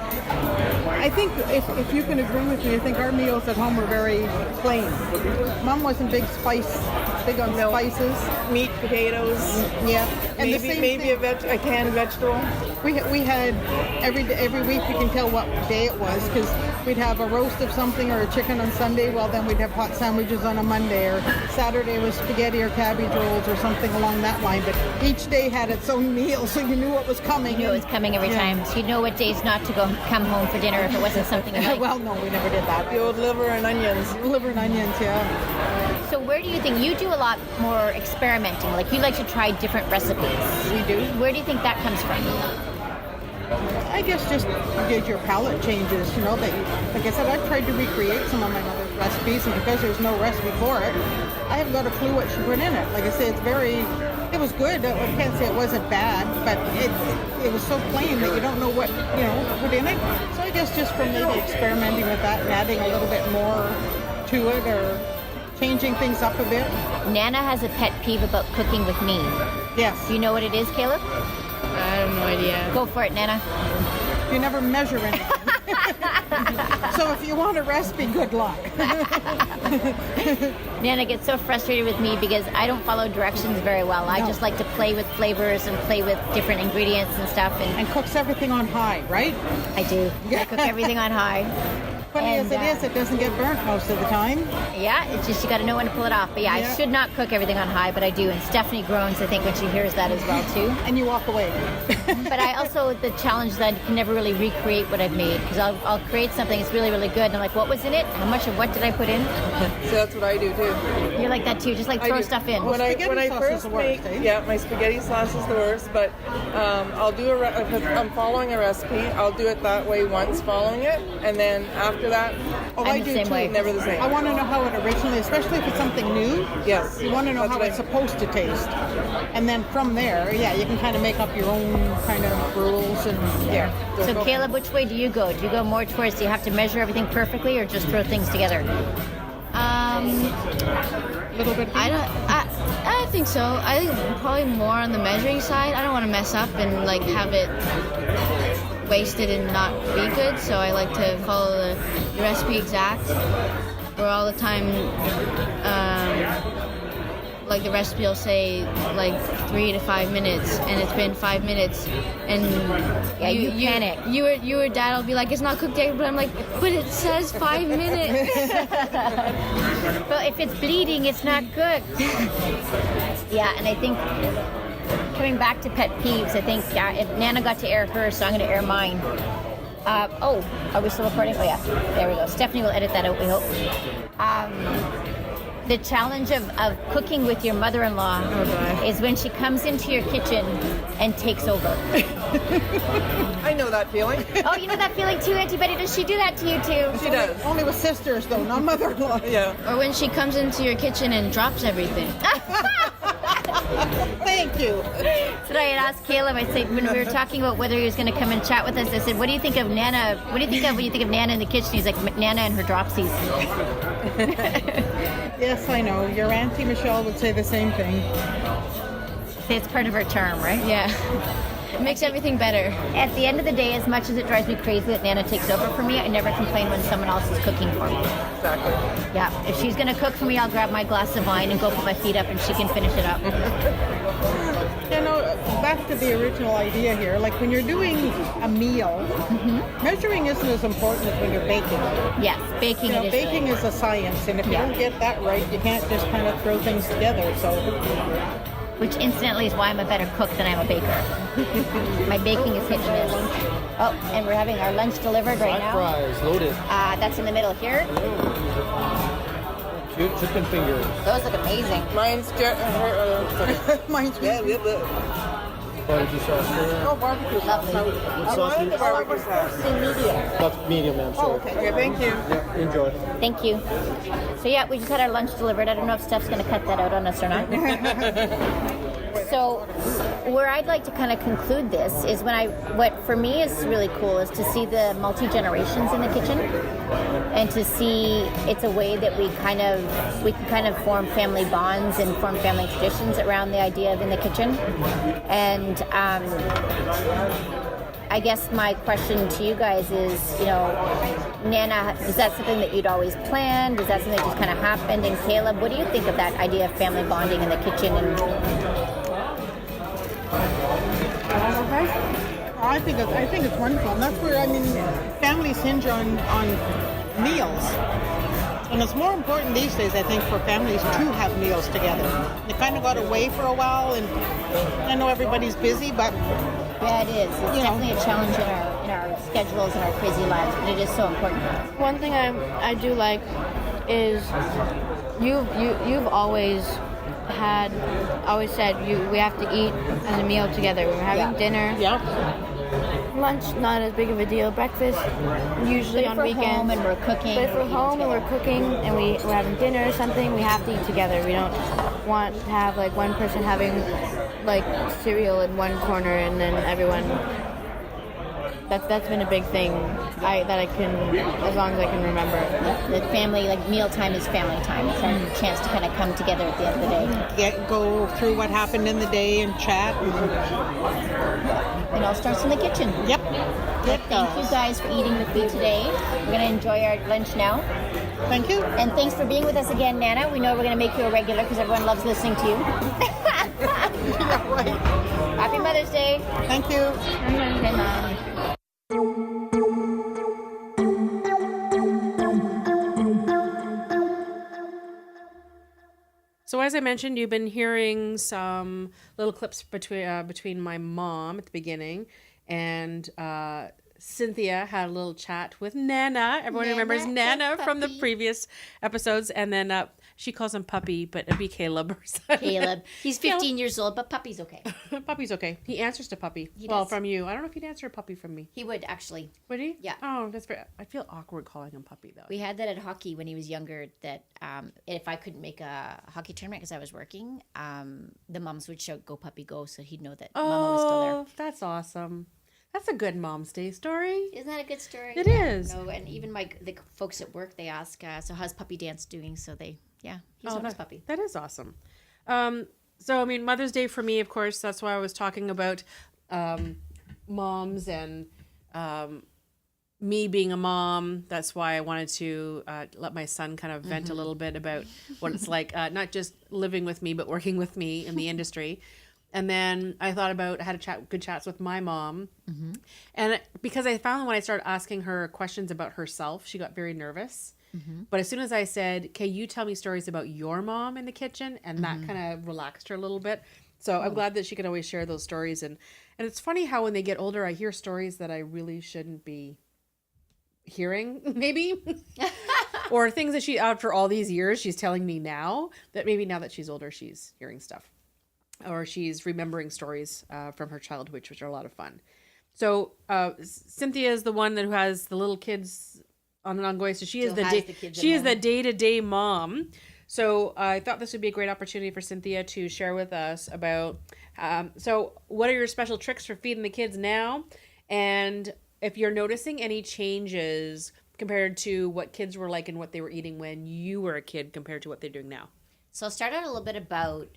G: I think if you can agree with me, I think our meals at home were very plain. Mom wasn't big on spices.
H: Meat, potatoes,
G: Yeah, and the same
H: maybe
G: thing.
H: a canned vegetable.
G: We had every week we can tell what day it was because we'd have a roast of something or a chicken on Sunday. Well, then we'd have hot sandwiches on a Monday, or Saturday was spaghetti or cabbage rolls or something along that line. But each day had its own meal, so you knew what was coming.
D: You knew it was coming every
G: Yeah.
D: time, so you know what days not to come home for dinner if it wasn't something you liked.
G: Well, no, we never did that.
H: The old liver and onions.
G: Liver and onions, yeah.
D: So where do you think you do a lot more experimenting? Like you like to try different recipes.
G: We do.
D: Where do you think that comes from?
G: I guess just because your palate changes, that like I said, I've tried to recreate some of my mother's recipes, and because there's no recipe for it, I haven't got a clue what she put in it. Like I say, it was good. I can't say it wasn't bad, but it was so plain that you don't know what, put in it. So I guess just from maybe experimenting with that and adding a little bit more to it, or changing things up a bit.
D: Nana has a pet peeve about cooking with me.
G: Yes.
D: Do you know what it is, Caleb?
F: I have no idea.
D: Go for it, Nana.
G: You never measure anything. So if you want a recipe, good luck.
D: Nana gets so frustrated with me because I don't follow directions very well. I
G: No.
D: just like to play with flavors and play with different ingredients and stuff,
G: And cooks everything on high, right?
D: I do. I cook everything on high.
G: Funny as
D: And,
G: it is, it doesn't get burnt most of the time.
D: Yeah, it's just you got to know when to pull it off. But yeah,
G: Yeah.
D: I should not cook everything on high, but I do. And Stephanie groans, I think, when she hears that as well too.
G: And you walk away.
D: But I also, the challenge is that I can never really recreate what I've made, because I'll create something that's really, really good, and I'm like, what was in it? How much of what did I put in?
H: So that's what I do too.
D: You're like that too, just like
H: I
D: throw
H: do.
D: stuff in.
H: When I
G: spaghetti sauce is
H: first
G: the worst,
H: make,
G: eh?
H: my spaghetti sauce is the worst. But I'll do if I'm following a recipe, I'll do it that way once, following it, and then after after that,
G: Oh,
D: I'm
G: I
D: the
G: do
D: same
G: too.
D: way.
H: never the same.
G: I want to know how it originally, especially if it's something new.
H: Yes.
G: You want to know
H: That's
G: how
H: what
G: it's supposed to taste. And then from there, yeah, you can kind of make up your own kind of rules and yeah.
D: So Caleb, which way do you go? Do you go more towards, do you have to measure everything perfectly or just throw things together?
G: little bit.
F: I think so. I think probably more on the measuring side. I don't want to mess up and like have it wasted and not be good. So I like to follow the recipe exact. Where all the time, like the recipe will say like 3 to 5 minutes, and it's been 5 minutes, and
D: Yeah, you panic.
F: You or Dad will be like, it's not cooked yet, but I'm like, but it says 5 minutes.
D: But if it's bleeding, it's not cooked. Yeah, and I think coming back to pet peeves, I think if Nana got to air hers, so I'm going to air mine. Are we still recording? Oh yeah, there we go. Stephanie will edit that out, we hope. The challenge of cooking with your mother-in-law is when she comes into your kitchen and takes over.
H: I know that feeling.
D: Oh, you know that feeling too, Auntie Betty? Does she do that to you too?
H: She does.
G: Only with sisters though, not mother-in-law.
H: Yeah.
F: Or when she comes into your kitchen and drops everything.
G: Thank you.
D: So I had asked Caleb, I said, when we were talking about whether he was going to come and chat with us, I said, what do you think of Nana? What do you think of when you think of Nana in the kitchen? He's like, Nana and her dropsies.
G: Yes, I know. Your Auntie Michelle would say the same thing.
D: It's part of her charm, right?
F: Yeah. It makes everything better.
D: At the end of the day, as much as it drives me crazy that Nana takes over for me, I never complain when someone else is cooking for me.
H: Exactly.
D: Yeah, if she's going to cook for me, I'll grab my glass of wine and go put my feet up and she can finish it up.
G: You know, back to the original idea here, like when you're doing a meal, measuring isn't as important as when you're baking.
D: Yes, baking
G: You know,
D: it is
G: baking
D: really.
G: is a science, and if you
D: Yeah.
G: don't get that right, you can't just kind of throw things together. So,
D: Which incidentally is why I'm a better cook than I'm a baker. My baking is hit and miss. Oh, and we're having our lunch delivered right now.
I: Fries, loaded.
D: That's in the middle here.
I: Cute chicken fingers.
D: Those look amazing.
H: Mine's
G: mine's
I: Barbecue sauce here.
G: oh, barbecue sauce.
D: Lovely.
I: What sauce do you-
H: barbecue sauce.
I: That's medium, ma'am. Sorry.
H: Okay, thank you.
I: Yeah, enjoy.
D: Thank you. So yeah, we just had our lunch delivered. I don't know if Steph's going to cut that out on us or not. So where I'd like to kind of conclude this is what for me is really cool is to see the multi-generations in the kitchen and to see it's a way that we can kind of form family bonds and form family traditions around the idea of in the kitchen. And I guess my question to you guys is, Nana, is that something that you'd always planned? Is that something that just kind of happened? And Caleb, what do you think of that idea of family bonding in the kitchen? And
G: I think it's wonderful, and that's where families hinge on meals, and it's more important these days, I think, for families to have meals together. They kind of got away for a while, and I know everybody's busy, but
D: yeah, it is. It's definitely a challenge in our schedules and our crazy lives, but it is so important.
F: One thing I do like is you've always said we have to eat as a meal together. We're having dinner. Lunch, not as big of a deal. Breakfast, usually
D: But
F: on
D: if we're
F: weekends.
D: home and we're cooking,
F: But if we're home and we're cooking and we're having dinner or something, we have to eat together. We don't want to have like one person having like cereal in one corner and then everyone. That's been a big thing that I can, as long as I can remember.
D: The family, like meal time is family time. It's our chance to kind of come together at the end of the day.
G: go through what happened in the day and chat.
D: It all starts in the kitchen.
G: Yep.
D: Thank you guys for eating with me today. We're going to enjoy our lunch now.
G: Thank you.
D: And thanks for being with us again, Nana. We know we're going to make you a regular because everyone loves listening to you.
G: Yeah, right.
D: Happy Mother's Day.
G: Thank you.
D: Good night.
C: So as I mentioned, you've been hearing some little clips between my mom at the beginning and Cynthia had a little chat with Nana. Everyone remembers Nana from the previous episodes. And then She calls him Puppy, but it'd be Caleb or something.
D: Caleb. He's 15 years old, but Puppy's okay.
C: Puppy's okay. He answers to Puppy.
D: He
C: Well,
D: does.
C: from you. I don't know if he'd answer a Puppy from me.
D: He would actually.
C: Would he?
D: Yeah.
C: Oh, that's very. I feel awkward calling him Puppy though.
D: We had that at hockey when he was younger. That if I couldn't make a hockey tournament because I was working, the moms would shout "Go Puppy Go," so he'd know that Mama was still there.
C: Oh, that's awesome. That's a good Mom's Day story.
D: Isn't that a good story?
C: It is.
D: No, and even the folks at work, they ask, so how's Puppy Dance doing? So he's
C: Oh,
D: on his puppy.
C: That is awesome. So, I mean, Mother's Day for me, of course, that's why I was talking about moms and me being a mom. That's why I wanted to let my son kind of vent a little bit about what it's like, not just living with me, but working with me in the industry. And then I thought about, had good chats with my mom. And because I found when I started asking her questions about herself, she got very nervous. But as soon as I said, "Okay, you tell me stories about your mom in the kitchen," and that kind of relaxed her a little bit. So I'm glad that she can always share those stories. And it's funny how when they get older, I hear stories that I really shouldn't be hearing, maybe. Or things that she, after all these years, she's telling me now, that maybe now that she's older, she's hearing stuff. Or she's remembering stories from her childhood, which are a lot of fun. So Cynthia is the one who has the little kids on an ongoing. So she is the day-to-day mom. So I thought this would be a great opportunity for Cynthia to share with us about. So what are your special tricks for feeding the kids now, and if you're noticing any changes compared to what kids were like and what they were eating when you were a kid compared to what they're doing now.
D: So I'll start out a little bit about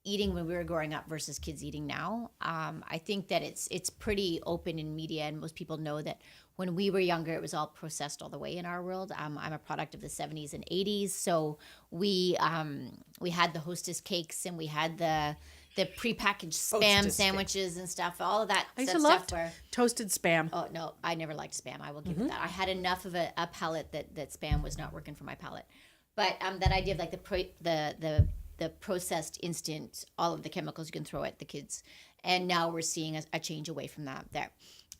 D: eating when we were growing up versus kids eating now. I think that it's pretty open in media, and most people know that when we were younger, it was all processed all the way in our world. I'm a product of the 70s and 80s, so we had the Hostess cakes, and we had the prepackaged Spam
C: Hostess
D: sandwiches and stuff. All of that.
C: I used
D: that
C: to
D: stuff
C: love
D: where,
C: toasted Spam.
D: oh no, I never liked Spam. I will give it that. I had enough of a palate that Spam was not working for my palate. But that idea of like the processed instant, all of the chemicals you can throw at the kids, and now we're seeing a change away from that.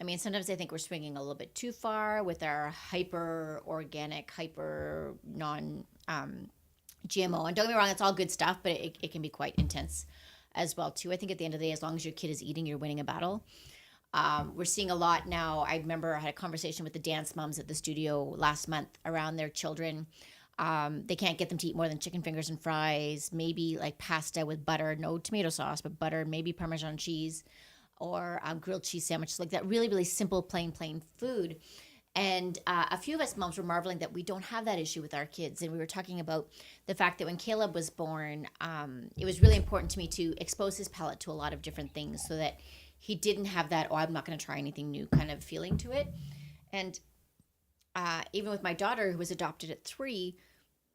D: I mean, sometimes I think we're swinging a little bit too far with our hyper organic, hyper non GMO. And don't get me wrong, it's all good stuff, but it can be quite intense as well too. I think at the end of the day, as long as your kid is eating, you're winning a battle. We're seeing a lot now. I remember I had a conversation with the dance moms at the studio last month around their children. They can't get them to eat more than chicken fingers and fries, maybe like pasta with butter, no tomato sauce, but butter, maybe Parmesan cheese, or grilled cheese sandwiches, like that really, really simple, plain food. And a few of us moms were marveling that we don't have that issue with our kids. And we were talking about the fact that when Caleb was born, it was really important to me to expose his palate to a lot of different things so that he didn't have that, oh, I'm not going to try anything new kind of feeling to it. And even with my daughter, who was adopted at 3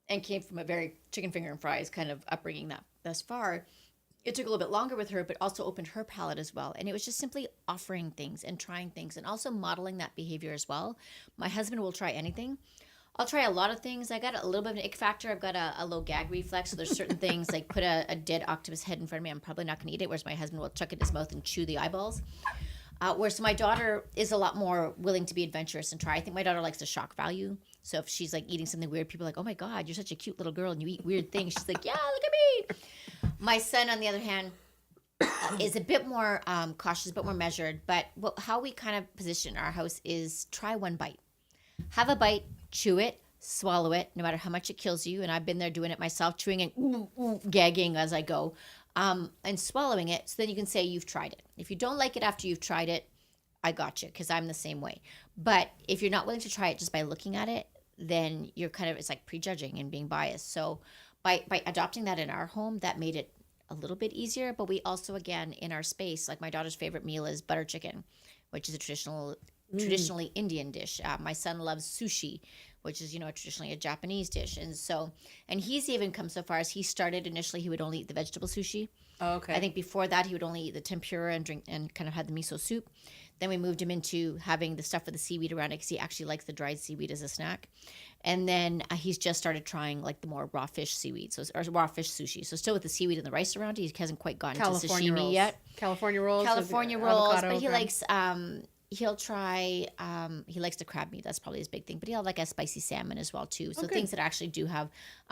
D: and came from a very chicken finger and fries kind of upbringing that thus far, it took a little bit longer with her, but also opened her palate as well. And it was just simply offering things and trying things and also modeling that behavior as well. My husband will try anything. I'll try a lot of things. I got a little bit of an ick factor. I've got a low gag reflex. So there's certain things like put a dead octopus head in front of me. I'm probably not going to eat it. Whereas my husband will chuck it in his mouth and chew the eyeballs. Whereas my daughter is a lot more willing to be adventurous and try. I think my daughter likes the shock value. So if she's like eating something weird, people are like, oh my God, you're such a cute little girl and you eat weird things. She's like, yeah, look at me. My son, on the other hand, is a bit more cautious, a bit more measured. But how we kind of position our house is try one bite. Have a bite, chew it, swallow it, no matter how much it kills you. And I've been there doing it myself, chewing and gagging as I go, and swallowing it. So then you can say you've tried it. If you don't like it after you've tried it, I got you, because I'm the same way. But if you're not willing to try it just by looking at it, then you're kind of, it's like prejudging and being biased. So by adopting that in our home, that made it a little bit easier. But we also, again, in our space, like my daughter's favorite meal is butter chicken, which is a traditionally Indian dish. My son loves sushi, which is, traditionally a Japanese dish. And he's even come so far as he started initially, he would only eat the vegetable sushi.
C: Oh, okay.
D: I think before that, he would only eat the tempura and drink and kind of had the miso soup. Then we moved him into having the stuff with the seaweed around it because he actually likes the dried seaweed as a snack. And then he's just started trying like the more raw fish seaweed, or raw fish sushi. So still with the seaweed and the rice around it, he hasn't quite gotten to sashimi yet.
C: California rolls.
D: But he likes he'll try he likes the crab meat, that's probably his big thing, but he'll like a spicy salmon as well too, so things that actually do have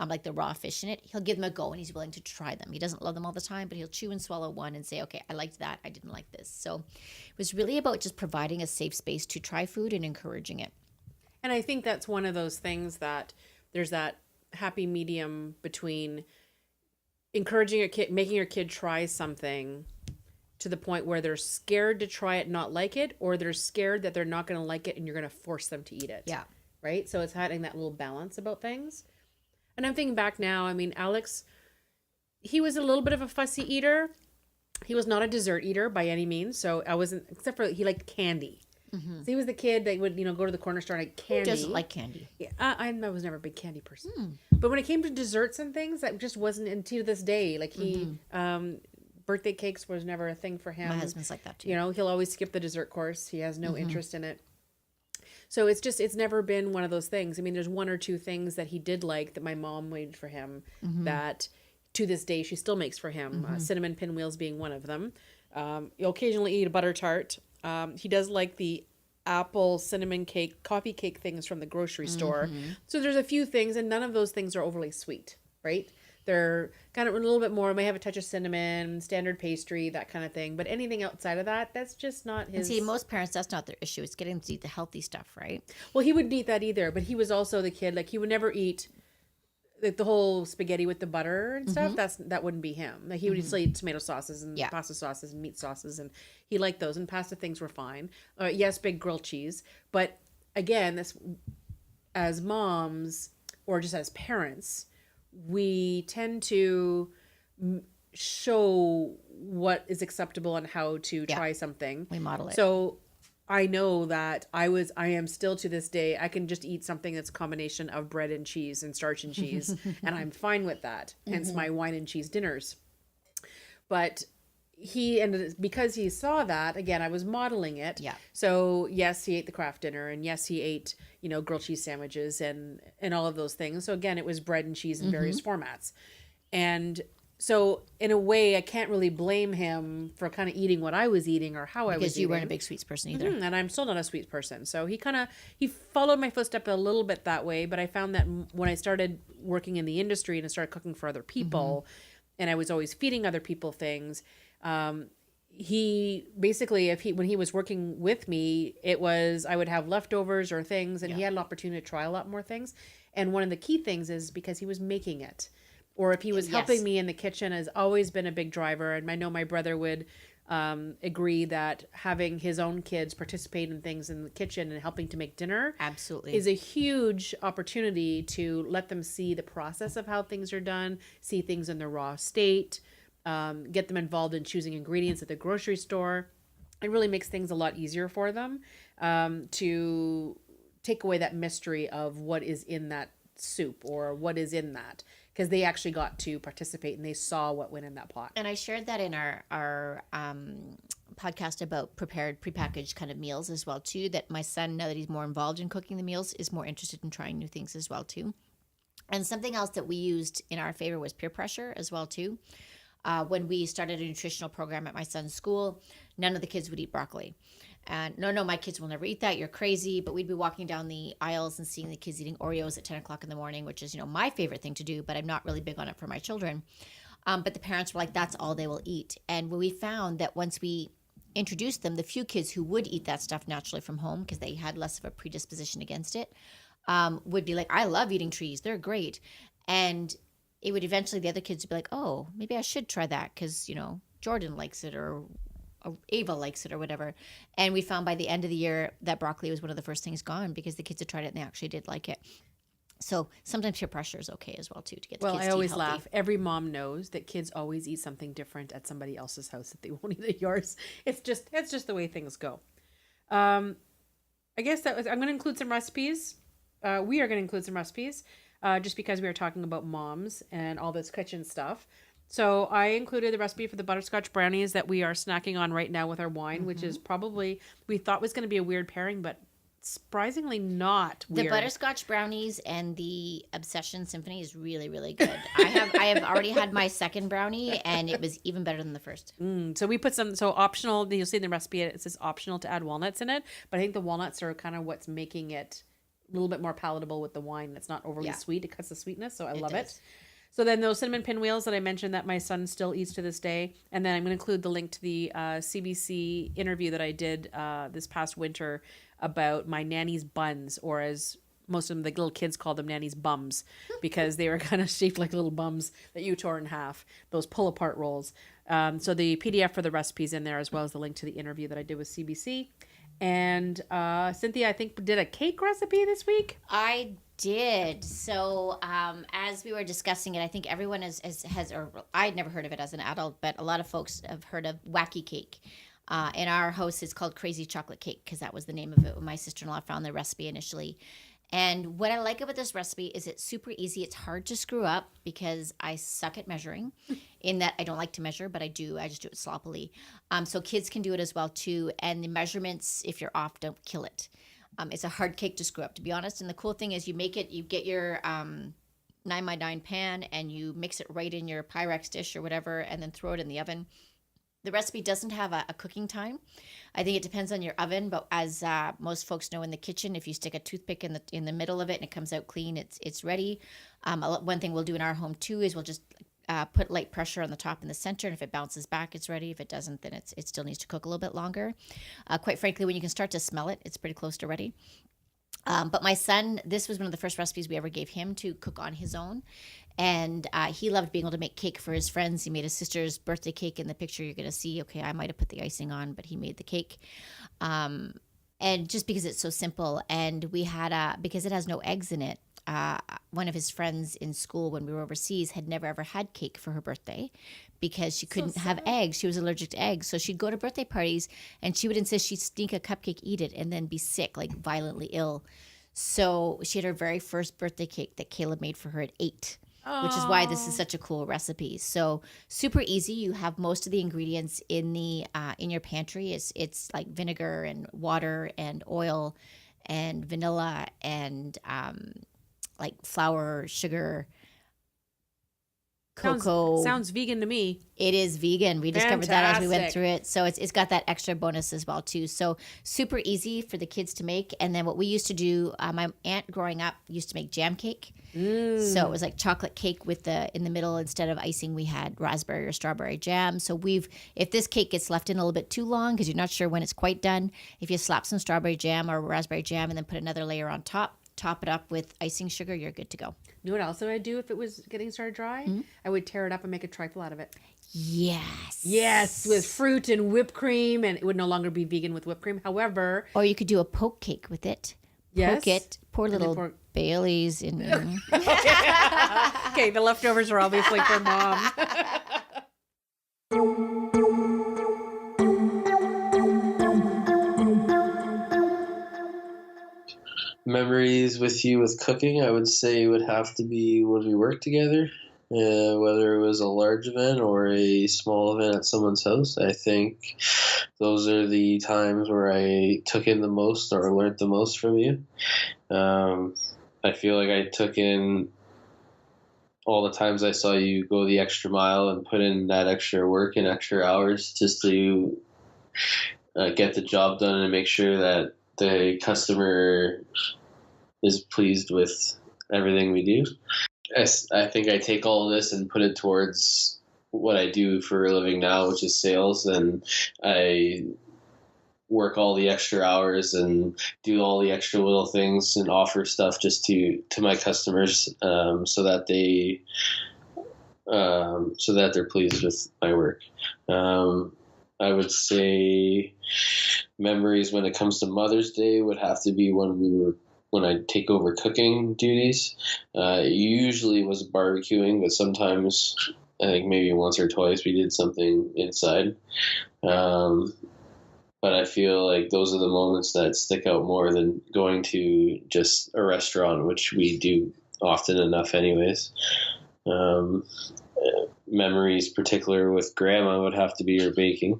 D: like the raw fish in it, he'll give them a go, and he's willing to try them. He doesn't love them all the time, but he'll chew and swallow one and say, okay, I liked that, I didn't like this. So it was really about just providing a safe space to try food and encouraging it.
C: And I think that's one of those things that there's that happy medium between encouraging your kid, making your kid try something to the point where they're scared to try it, not like it, or they're scared that they're not going to like it and you're going to force them to eat it.
D: Yeah.
C: Right? So it's having that little balance about things. And I'm thinking back now, I mean, Alex, he was a little bit of a fussy eater. He was not a dessert eater by any means. So I wasn't, except for he liked candy. So he was the kid that would, go to the corner store and like candy.
D: Who doesn't like candy?
C: Yeah, I was never a big candy person. But when it came to desserts and things, that just wasn't until this day. Like he, birthday cakes was never a thing for him.
D: My husband's like that too.
C: He'll always skip the dessert course. He has no interest in it. So it's never been one of those things. I mean, there's one or two things that he did like that my mom made for him that to this day she still makes for him. Cinnamon pinwheels being one of them. You'll occasionally eat a butter tart. He does like the apple cinnamon cake, coffee cake things from the grocery store. So there's a few things, and none of those things are overly sweet, right? They're kind of a little bit more, may have a touch of cinnamon, standard pastry, that kind of thing. But anything outside of that, that's just not his.
D: And see, most parents, that's not their issue. It's getting to eat the healthy stuff, right?
C: Well, he wouldn't eat that either, but he was also the kid, like he would never eat like the whole spaghetti with the butter and stuff. That wouldn't be him. Like he would just eat tomato sauces and pasta sauces and meat sauces, and he liked those, and pasta things were fine. Yes, big grilled cheese. But again, this as moms or just as parents, we tend to show what is acceptable and how to try something.
D: We model it.
C: So I know that I am still to this day, I can just eat something that's a combination of bread and cheese and starch and cheese, and I'm fine with that. Hence my wine and cheese dinners. But because he saw that, again, I was modeling it.
D: Yeah. So
C: yes, he ate the craft dinner, and yes, he ate, grilled cheese sandwiches and all of those things. So again, it was bread and cheese in various formats. And so in a way, I can't really blame him for kind of eating what I was eating or how I was eating.
D: Because you weren't a big sweets person either.
C: And I'm still not a sweets person. So he followed my footsteps a little bit that way. But I found that when I started working in the industry and I started cooking for other people, and I was always feeding other people things, he basically, when he was working with me, it was, I would have leftovers or things, and he had an opportunity to try a lot more things. And one of the key things is because he was making it, or if he was helping me in the kitchen, has always been a big driver. And I know my brother would agree that having his own kids participate in things in the kitchen and helping to make dinner
D: absolutely
C: is a huge opportunity to let them see the process of how things are done, see things in their raw state, get them involved in choosing ingredients at the grocery store. It really makes things a lot easier for them to take away that mystery of what is in that soup or what is in that, because they actually got to participate and they saw what went in that pot.
D: And I shared that in our podcast about prepackaged kind of meals as well too, that my son, now that he's more involved in cooking the meals, is more interested in trying new things as well too. And something else that we used in our favor was peer pressure as well too. When we started a nutritional program at my son's school, none of the kids would eat broccoli. And no, my kids will never eat that. You're crazy. But we'd be walking down the aisles and seeing the kids eating Oreos at 10 o'clock in the morning, which is, my favorite thing to do, but I'm not really big on it for my children. But the parents were like, that's all they will eat. And when we found that once we introduced them, the few kids who would eat that stuff naturally from home, because they had less of a predisposition against it, would be like, I love eating trees. They're great. And it would eventually, the other kids would be like, oh, maybe I should try that because, Jordan likes it or Ava likes it or whatever. And we found by the end of the year that broccoli was one of the first things gone because the kids had tried it and they actually did like it. So sometimes peer pressure is okay as well too, to get the kids to eat healthy. Well, I always laugh.
C: Every mom knows that kids always eat something different at somebody else's house that they won't eat at yours. It's just the way things go. I guess I'm going to include some recipes. We are going to include some recipes. Just because we were talking about moms and all this kitchen stuff. So I included the recipe for the butterscotch brownies that we are snacking on right now with our wine, which is probably, we thought was going to be a weird pairing, but surprisingly not
D: The
C: weird.
D: butterscotch brownies and the Obsession Symphony is really, really good. I have already had my second brownie, and it was even better than the first.
C: So we put some, so optional, you'll see in the recipe, it says optional to add walnuts in it, but I think the walnuts are kind of what's making it a little bit more palatable with the wine. That's not overly
D: Yeah.
C: sweet. It cuts the sweetness, so I love
D: does.
C: it. So then those cinnamon pinwheels that I mentioned that my son still eats to this day. And then I'm going to include the link to the CBC interview that I did this past winter about my nanny's buns, or as most of them, the little kids call them nanny's bums, because they were kind of shaped like little bums that you tore in half, those pull apart rolls. So the PDF for the recipes in there, as well as the link to the interview that I did with CBC. And Cynthia, I think, did a cake recipe this week.
D: I did. So as we were discussing it, I think everyone has or I'd never heard of it as an adult, but a lot of folks have heard of wacky cake. In our house, it's called Crazy Chocolate Cake because that was the name of it when my sister-in-law found the recipe initially. And what I like about this recipe is it's super easy. It's hard to screw up because I suck at measuring, in that I don't like to measure, but I do. I just do it sloppily. So kids can do it as well too. And the measurements, if you're off, don't kill it. It's a hard cake to screw up, to be honest. And the cool thing is you make it, you get your 9x9 pan and you mix it right in your Pyrex dish or whatever, and then throw it in the oven. The recipe doesn't have a cooking time. I think it depends on your oven, but as most folks know in the kitchen, if you stick a toothpick in the middle of it and it comes out clean, it's ready. One thing we'll do in our home too is we'll just put light pressure on the top and the center, and if it bounces back, it's ready. If it doesn't, then it still needs to cook a little bit longer. Quite frankly, when you can start to smell it, it's pretty close to ready. But my son, this was one of the first recipes we ever gave him to cook on his own. And he loved being able to make cake for his friends. He made his sister's birthday cake. In the picture you're going to see, okay, I might have put the icing on, but he made the cake. And just because it's so simple. And we had, because it has no eggs in it, one of his friends in school when we were overseas had never ever had cake for her birthday because she couldn't have eggs. She was allergic to eggs. So she'd go to birthday parties and she would insist she'd sneak a cupcake, eat it, and then be sick, like violently ill. So she had her very first birthday cake that Caleb made for her at 8. Which is why this is such a cool recipe. So super easy. You have most of the ingredients in the in your pantry. It's like vinegar and water and oil and vanilla and like flour, sugar, cocoa.
C: Sounds vegan to me.
D: It is vegan. We discovered that as we went
C: Fantastic.
D: through it. So it's got that extra bonus as well too. So super easy for the kids to make. And then what we used to do, my aunt growing up used to make jam cake. So it was like chocolate cake with in the middle, instead of icing, we had raspberry or strawberry jam. So if this cake gets left in a little bit too long because you're not sure when it's quite done, if you slap some strawberry jam or raspberry jam and then put another layer on top it up with icing sugar, you're good to go.
C: You know what else I would do if it was getting started dry? I would tear it up and make a trifle out of it.
D: Yes.
C: With fruit and whipped cream, and it would no longer be vegan with whipped cream. However,
D: Or you could do a poke cake with it.
C: Yes.
D: Poke it. Pour
C: then
D: little
C: pour-
D: Baileys in.
C: okay, the leftovers are obviously for mom.
J: Memories with you with cooking, I would say, would have to be when we worked together, whether it was a large event or a small event at someone's house. I think those are the times where I took in the most or learned the most from you. I feel like I took in all the times I saw you go the extra mile and put in that extra work and extra hours just to get the job done and make sure that the customer is pleased with everything we do. I think I take all of this and put it towards what I do for a living now, which is sales, and I work all the extra hours and do all the extra little things and offer stuff just to my customers, so that they're pleased with my work. I would say memories when it comes to Mother's Day would have to be when I take over cooking duties. Usually it was barbecuing, but sometimes, I think maybe once or twice, we did something inside. But I feel like those are the moments that stick out more than going to just a restaurant, which we do often enough anyways. Memories particular with Grandma would have to be her baking.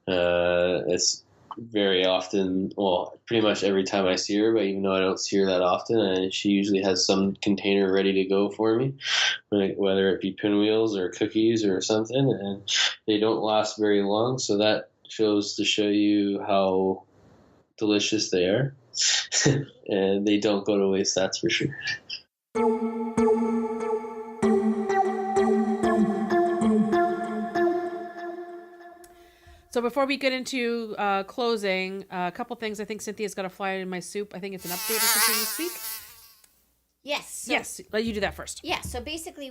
J: It's very often, well, pretty much every time I see her, but even though I don't see her that often, she usually has some container ready to go for me, whether it be pinwheels or cookies or something, and they don't last very long, so that shows to show you how delicious they are. And they don't go to waste, that's for sure.
C: So before we get into closing, a couple things. I think Cynthia's got a fly in my soup. I think it's an update or something this week.
D: Yes. So,
C: Yes, let you do that first.
D: Yeah. So basically,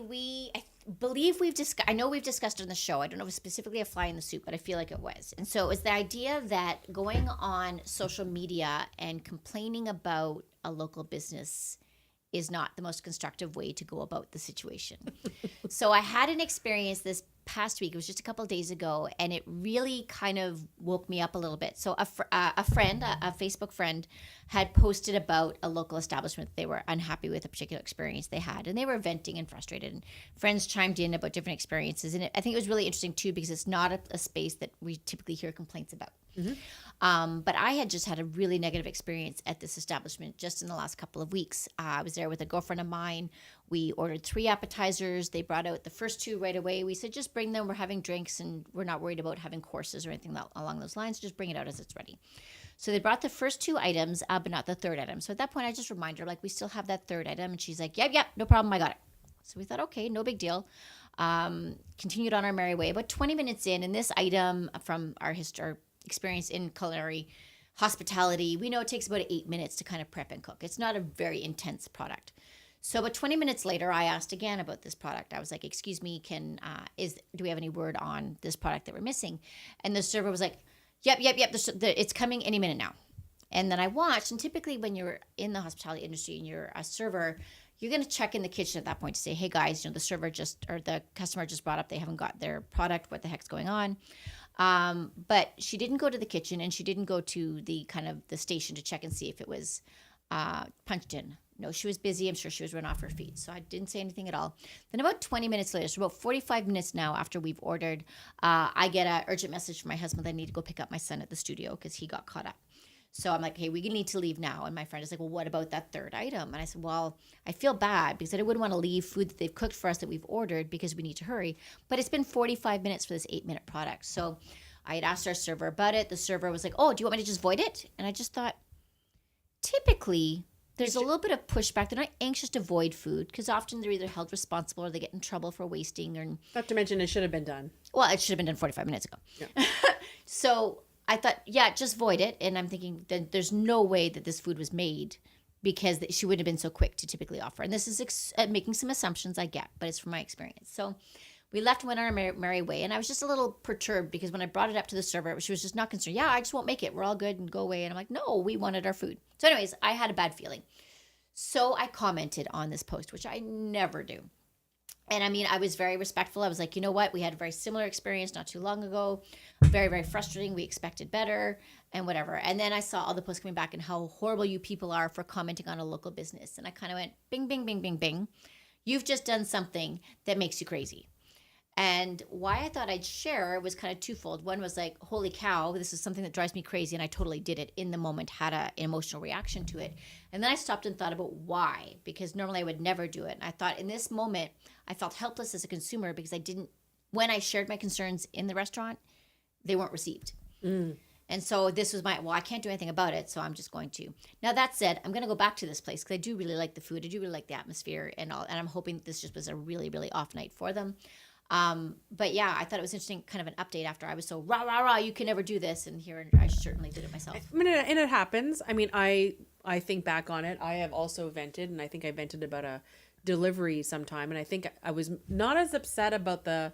D: I believe we've discussed. I know we've discussed it on the show. I don't know if it was specifically a fly in the soup, but I feel like it was. And so it was the idea that going on social media and complaining about a local business is not the most constructive way to go about the situation. So I had an experience this past week. It was just a couple of days ago, and it really kind of woke me up a little bit. So a Facebook friend, had posted about a local establishment that they were unhappy with a particular experience they had, and they were venting and frustrated. And friends chimed in about different experiences, and I think it was really interesting too because it's not a space that we typically hear complaints about. But I had just had a really negative experience at this establishment just in the last couple of weeks. I was there with a girlfriend of mine. We ordered 3 appetizers. They brought out the first 2 right away. We said, just bring them. We're having drinks and we're not worried about having courses or anything along those lines. Just bring it out as it's ready. So they brought the first 2 items, but not the third item. So at that point, I just reminded her, like, we still have that third item. And she's like, yep, no problem. I got it. So we thought, okay, no big deal. Continued on our merry way. About 20 minutes in, and this item from our experience in culinary hospitality, we know it takes about 8 minutes to kind of prep and cook. It's not a very intense product. So about 20 minutes later, I asked again about this product. I was like, excuse me, do we have any word on this product that we're missing? And the server was like, yep, it's coming any minute now. And then I watched, and typically when you're in the hospitality industry and you're a server, you're going to check in the kitchen at that point to say, hey guys, the customer just brought up they haven't got their product. What the heck's going on? But she didn't go to the kitchen, and she didn't go to the station to check and see if it was punched in. No, she was busy. I'm sure she was run off her feet. So I didn't say anything at all. Then about 20 minutes later, so about 45 minutes now after we've ordered, I get an urgent message from my husband that I need to go pick up my son at the studio because he got caught up. So I'm like, hey, we need to leave now. And my friend is like, well, what about that third item? And I said, well, I feel bad because I wouldn't want to leave food that they've cooked for us that we've ordered because we need to hurry. But it's been 45 minutes for this 8-minute product. So I had asked our server about it. The server was like, oh, do you want me to just void it? And I just thought, typically, there's a little bit of pushback. They're not anxious to void food because often they're either held responsible or they get in trouble for wasting. Or
C: Not to mention, it should have been done.
D: Well, it should have been done 45 minutes ago. Yeah. So I thought, yeah, just void it. And I'm thinking that there's no way that this food was made because she wouldn't have been so quick to typically offer. And this is making some assumptions I get, but it's from my experience. So we left and went on our merry way. And I was just a little perturbed because when I brought it up to the server, she was just not concerned. Yeah, I just won't make it. We're all good and go away. And I'm like, no, we wanted our food. So anyways, I had a bad feeling. So I commented on this post, which I never do. And I mean, I was very respectful. I was like, you know what? We had a very similar experience not too long ago. Very, very frustrating. We expected better and whatever. And then I saw all the posts coming back and how horrible you people are for commenting on a local business. And I kind of went, bing, bing, bing, bing, bing. You've just done something that makes you crazy. And why I thought I'd share was kind of twofold. One was like, holy cow, this is something that drives me crazy. And I totally did it in the moment, had an emotional reaction to it. And then I stopped and thought about why, because normally I would never do it. And I thought in this moment, I felt helpless as a consumer because when I shared my concerns in the restaurant, they weren't received. And so this was I can't do anything about it, so I'm just going to. Now, that said, I'm going to go back to this place because I do really like the food. I do really like the atmosphere and all. And I'm hoping this just was a really, really off night for them. But yeah, I thought it was interesting, kind of an update after I was so rah, you can never do this. And here I certainly did it myself.
C: I mean, and it happens. I mean, I think back on it. I have also vented, and I think I vented about a delivery sometime. And I think I was not as upset about the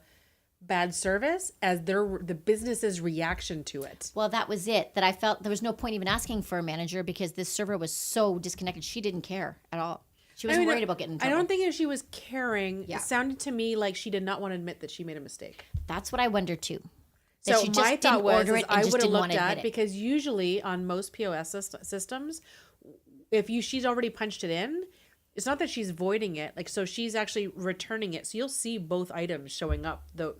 C: bad service as the business's reaction to it.
D: Well, that was it, that I felt there was no point even asking for a manager because this server was so disconnected. She didn't care at all. She wasn't worried about getting in trouble.
C: I don't think if she was caring.
D: Yeah.
C: It sounded to me like she did not want to admit that she made a mistake.
D: That's what I wonder too.
C: So my thought was I would have looked at, because usually on most POS systems, if she's already punched it in, it's not that she's voiding it. Like, so she's actually returning it. So you'll see both items showing up, the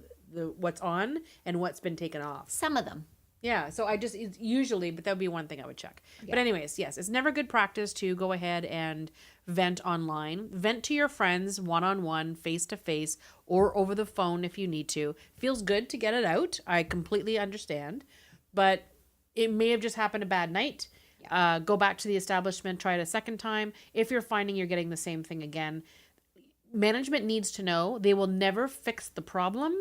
C: what's on and what's been taken off.
D: Some of them.
C: Yeah, so it's usually, but that would be one thing I would check. But anyways, yes, it's never good practice to go ahead and vent online. Vent to your friends one-on-one, face-to-face, or over the phone if you need to. Feels good to get it out. I completely understand. But it may have just happened a bad night. Go back to the establishment, try it a second time. If you're finding you're getting the same thing again, management needs to know they will never fix the problem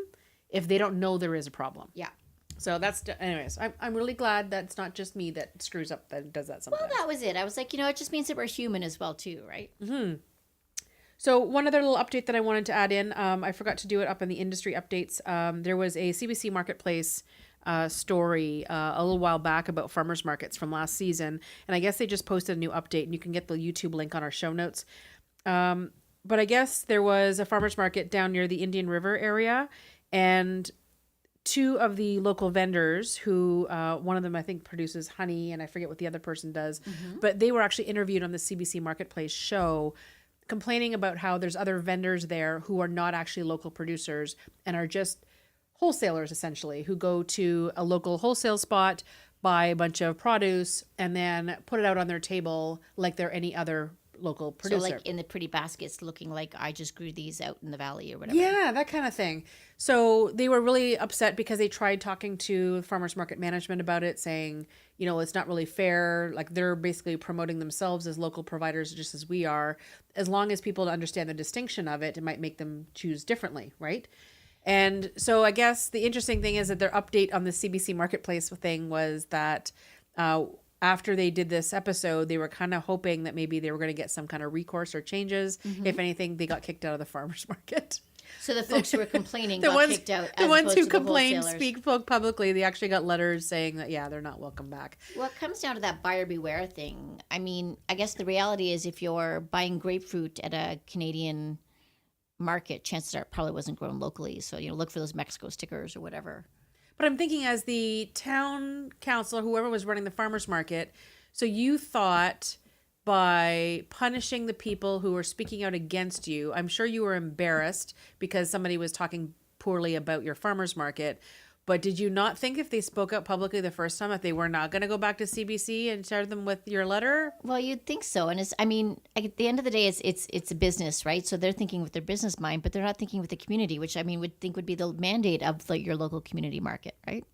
C: if they don't know there is a problem.
D: Yeah.
C: So anyways, I'm really glad that it's not just me that screws up, that does that sometimes.
D: Well, that was it. I was like, it just means that we're human as well too, right?
C: So one other little update that I wanted to add in, I forgot to do it up in the industry updates. There was a CBC Marketplace story a little while back about farmers markets from last season, and I guess they just posted a new update, and you can get the YouTube link on our show notes. But I guess there was a farmers market down near the Indian River area, and two of the local vendors who, one of them I think produces honey, and I forget what the other person does, but they were actually interviewed on the CBC Marketplace show, complaining about how there's other vendors there who are not actually local producers and are just wholesalers essentially, who go to a local wholesale spot, buy a bunch of produce, and then put it out on their table like they're any other local producer.
D: So like in the pretty baskets looking like I just grew these out in the valley or whatever.
C: Yeah, that kind of thing. So they were really upset because they tried talking to farmers market management about it, saying, it's not really fair. Like they're basically promoting themselves as local providers just as we are. As long as people understand the distinction of it, it might make them choose differently, right? And so I guess the interesting thing is that their update on the CBC Marketplace thing was that after they did this episode, they were kind of hoping that maybe they were going to get some kind of recourse or changes. If anything, they got kicked out of the farmers market.
D: So the folks who were complaining got kicked out.
C: The ones who complained,
D: speak
C: spoke publicly, they actually got letters saying that, they're not welcome back.
D: Well, it comes down to that buyer beware thing. I mean, I guess the reality is if you're buying grapefruit at a Canadian market, chances are it probably wasn't grown locally. So, look for those Mexico stickers or whatever.
C: But I'm thinking as the town council, whoever was running the farmers market, so you thought by punishing the people who were speaking out against you, I'm sure you were embarrassed because somebody was talking poorly about your farmers market. But did you not think if they spoke out publicly the first time that they were not going to go back to CBC and share them with your letter?
D: Well, you'd think so. And at the end of the day, it's a business, right? So they're thinking with their business mind, but they're not thinking with the community, which would think would be the mandate of your local community market, right?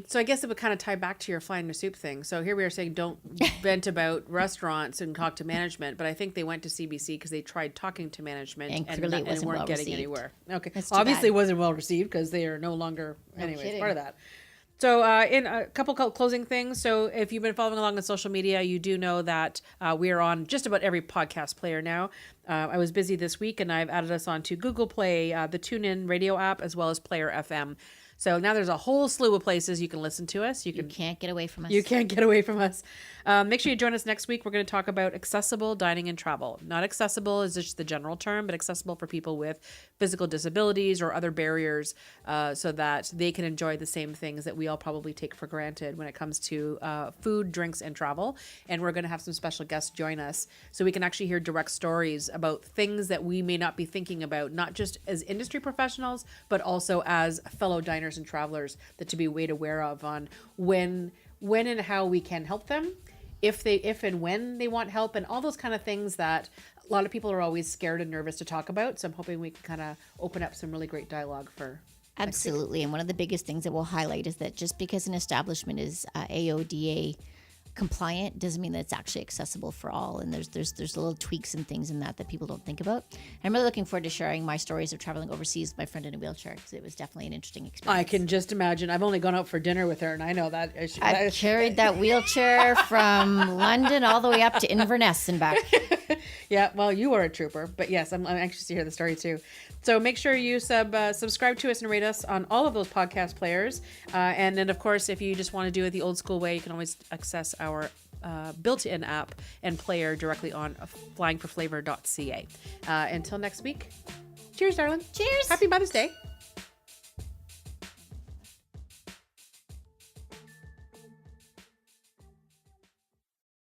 C: So I guess it would kind of tie back to your fly in the soup thing. So here we are saying don't vent about restaurants and talk to management, but I think they went to CBC because they tried talking to management
D: and clearly
C: and weren't getting
D: received.
C: anywhere. Okay,
D: Obviously
C: it wasn't well received because they are no longer
D: kidding.
C: part of that. So in a couple closing things. So if you've been following along on social media, you do know that we are on just about every podcast player now. I was busy this week and I've added us onto Google Play, the TuneIn radio app, as well as Player FM. So now there's a whole slew of places you can listen to us. You
D: can't get away from us.
C: You can't get away from us. Make sure you join us next week. We're going to talk about accessible dining and travel. Not accessible is just the general term, but accessible for people with physical disabilities or other barriers so that they can enjoy the same things that we all probably take for granted when it comes to food, drinks, and travel. And we're going to have some special guests join us so we can actually hear direct stories about things that we may not be thinking about, not just as industry professionals, but also as fellow diners and travelers, that to be made aware of on when and how we can help them, if and when they want help, and all those kind of things that a lot of people are always scared and nervous to talk about. So I'm hoping we can kind of open up some really great dialogue for
D: Absolutely. And one of the biggest things that we'll highlight is that just because an establishment is AODA compliant doesn't mean that it's actually accessible for all, and there's little tweaks and things in that people don't think about. I'm really looking forward to sharing my stories of traveling overseas with my friend in a wheelchair, because it was definitely an interesting experience.
C: I can just imagine. I've only gone out for dinner with her, and I know that
D: I carried that wheelchair from London all the way up to Inverness and back.
C: Yeah, well, you are a trooper, but yes, I'm anxious to hear the story too. So make sure you subscribe to us and rate us on all of those podcast players. And then, of course, if you just want to do it the old school way, you can always access our built-in app and player directly on flyingforflavor.ca. Until next week, cheers, darling.
D: Cheers.
C: Happy Mother's Day.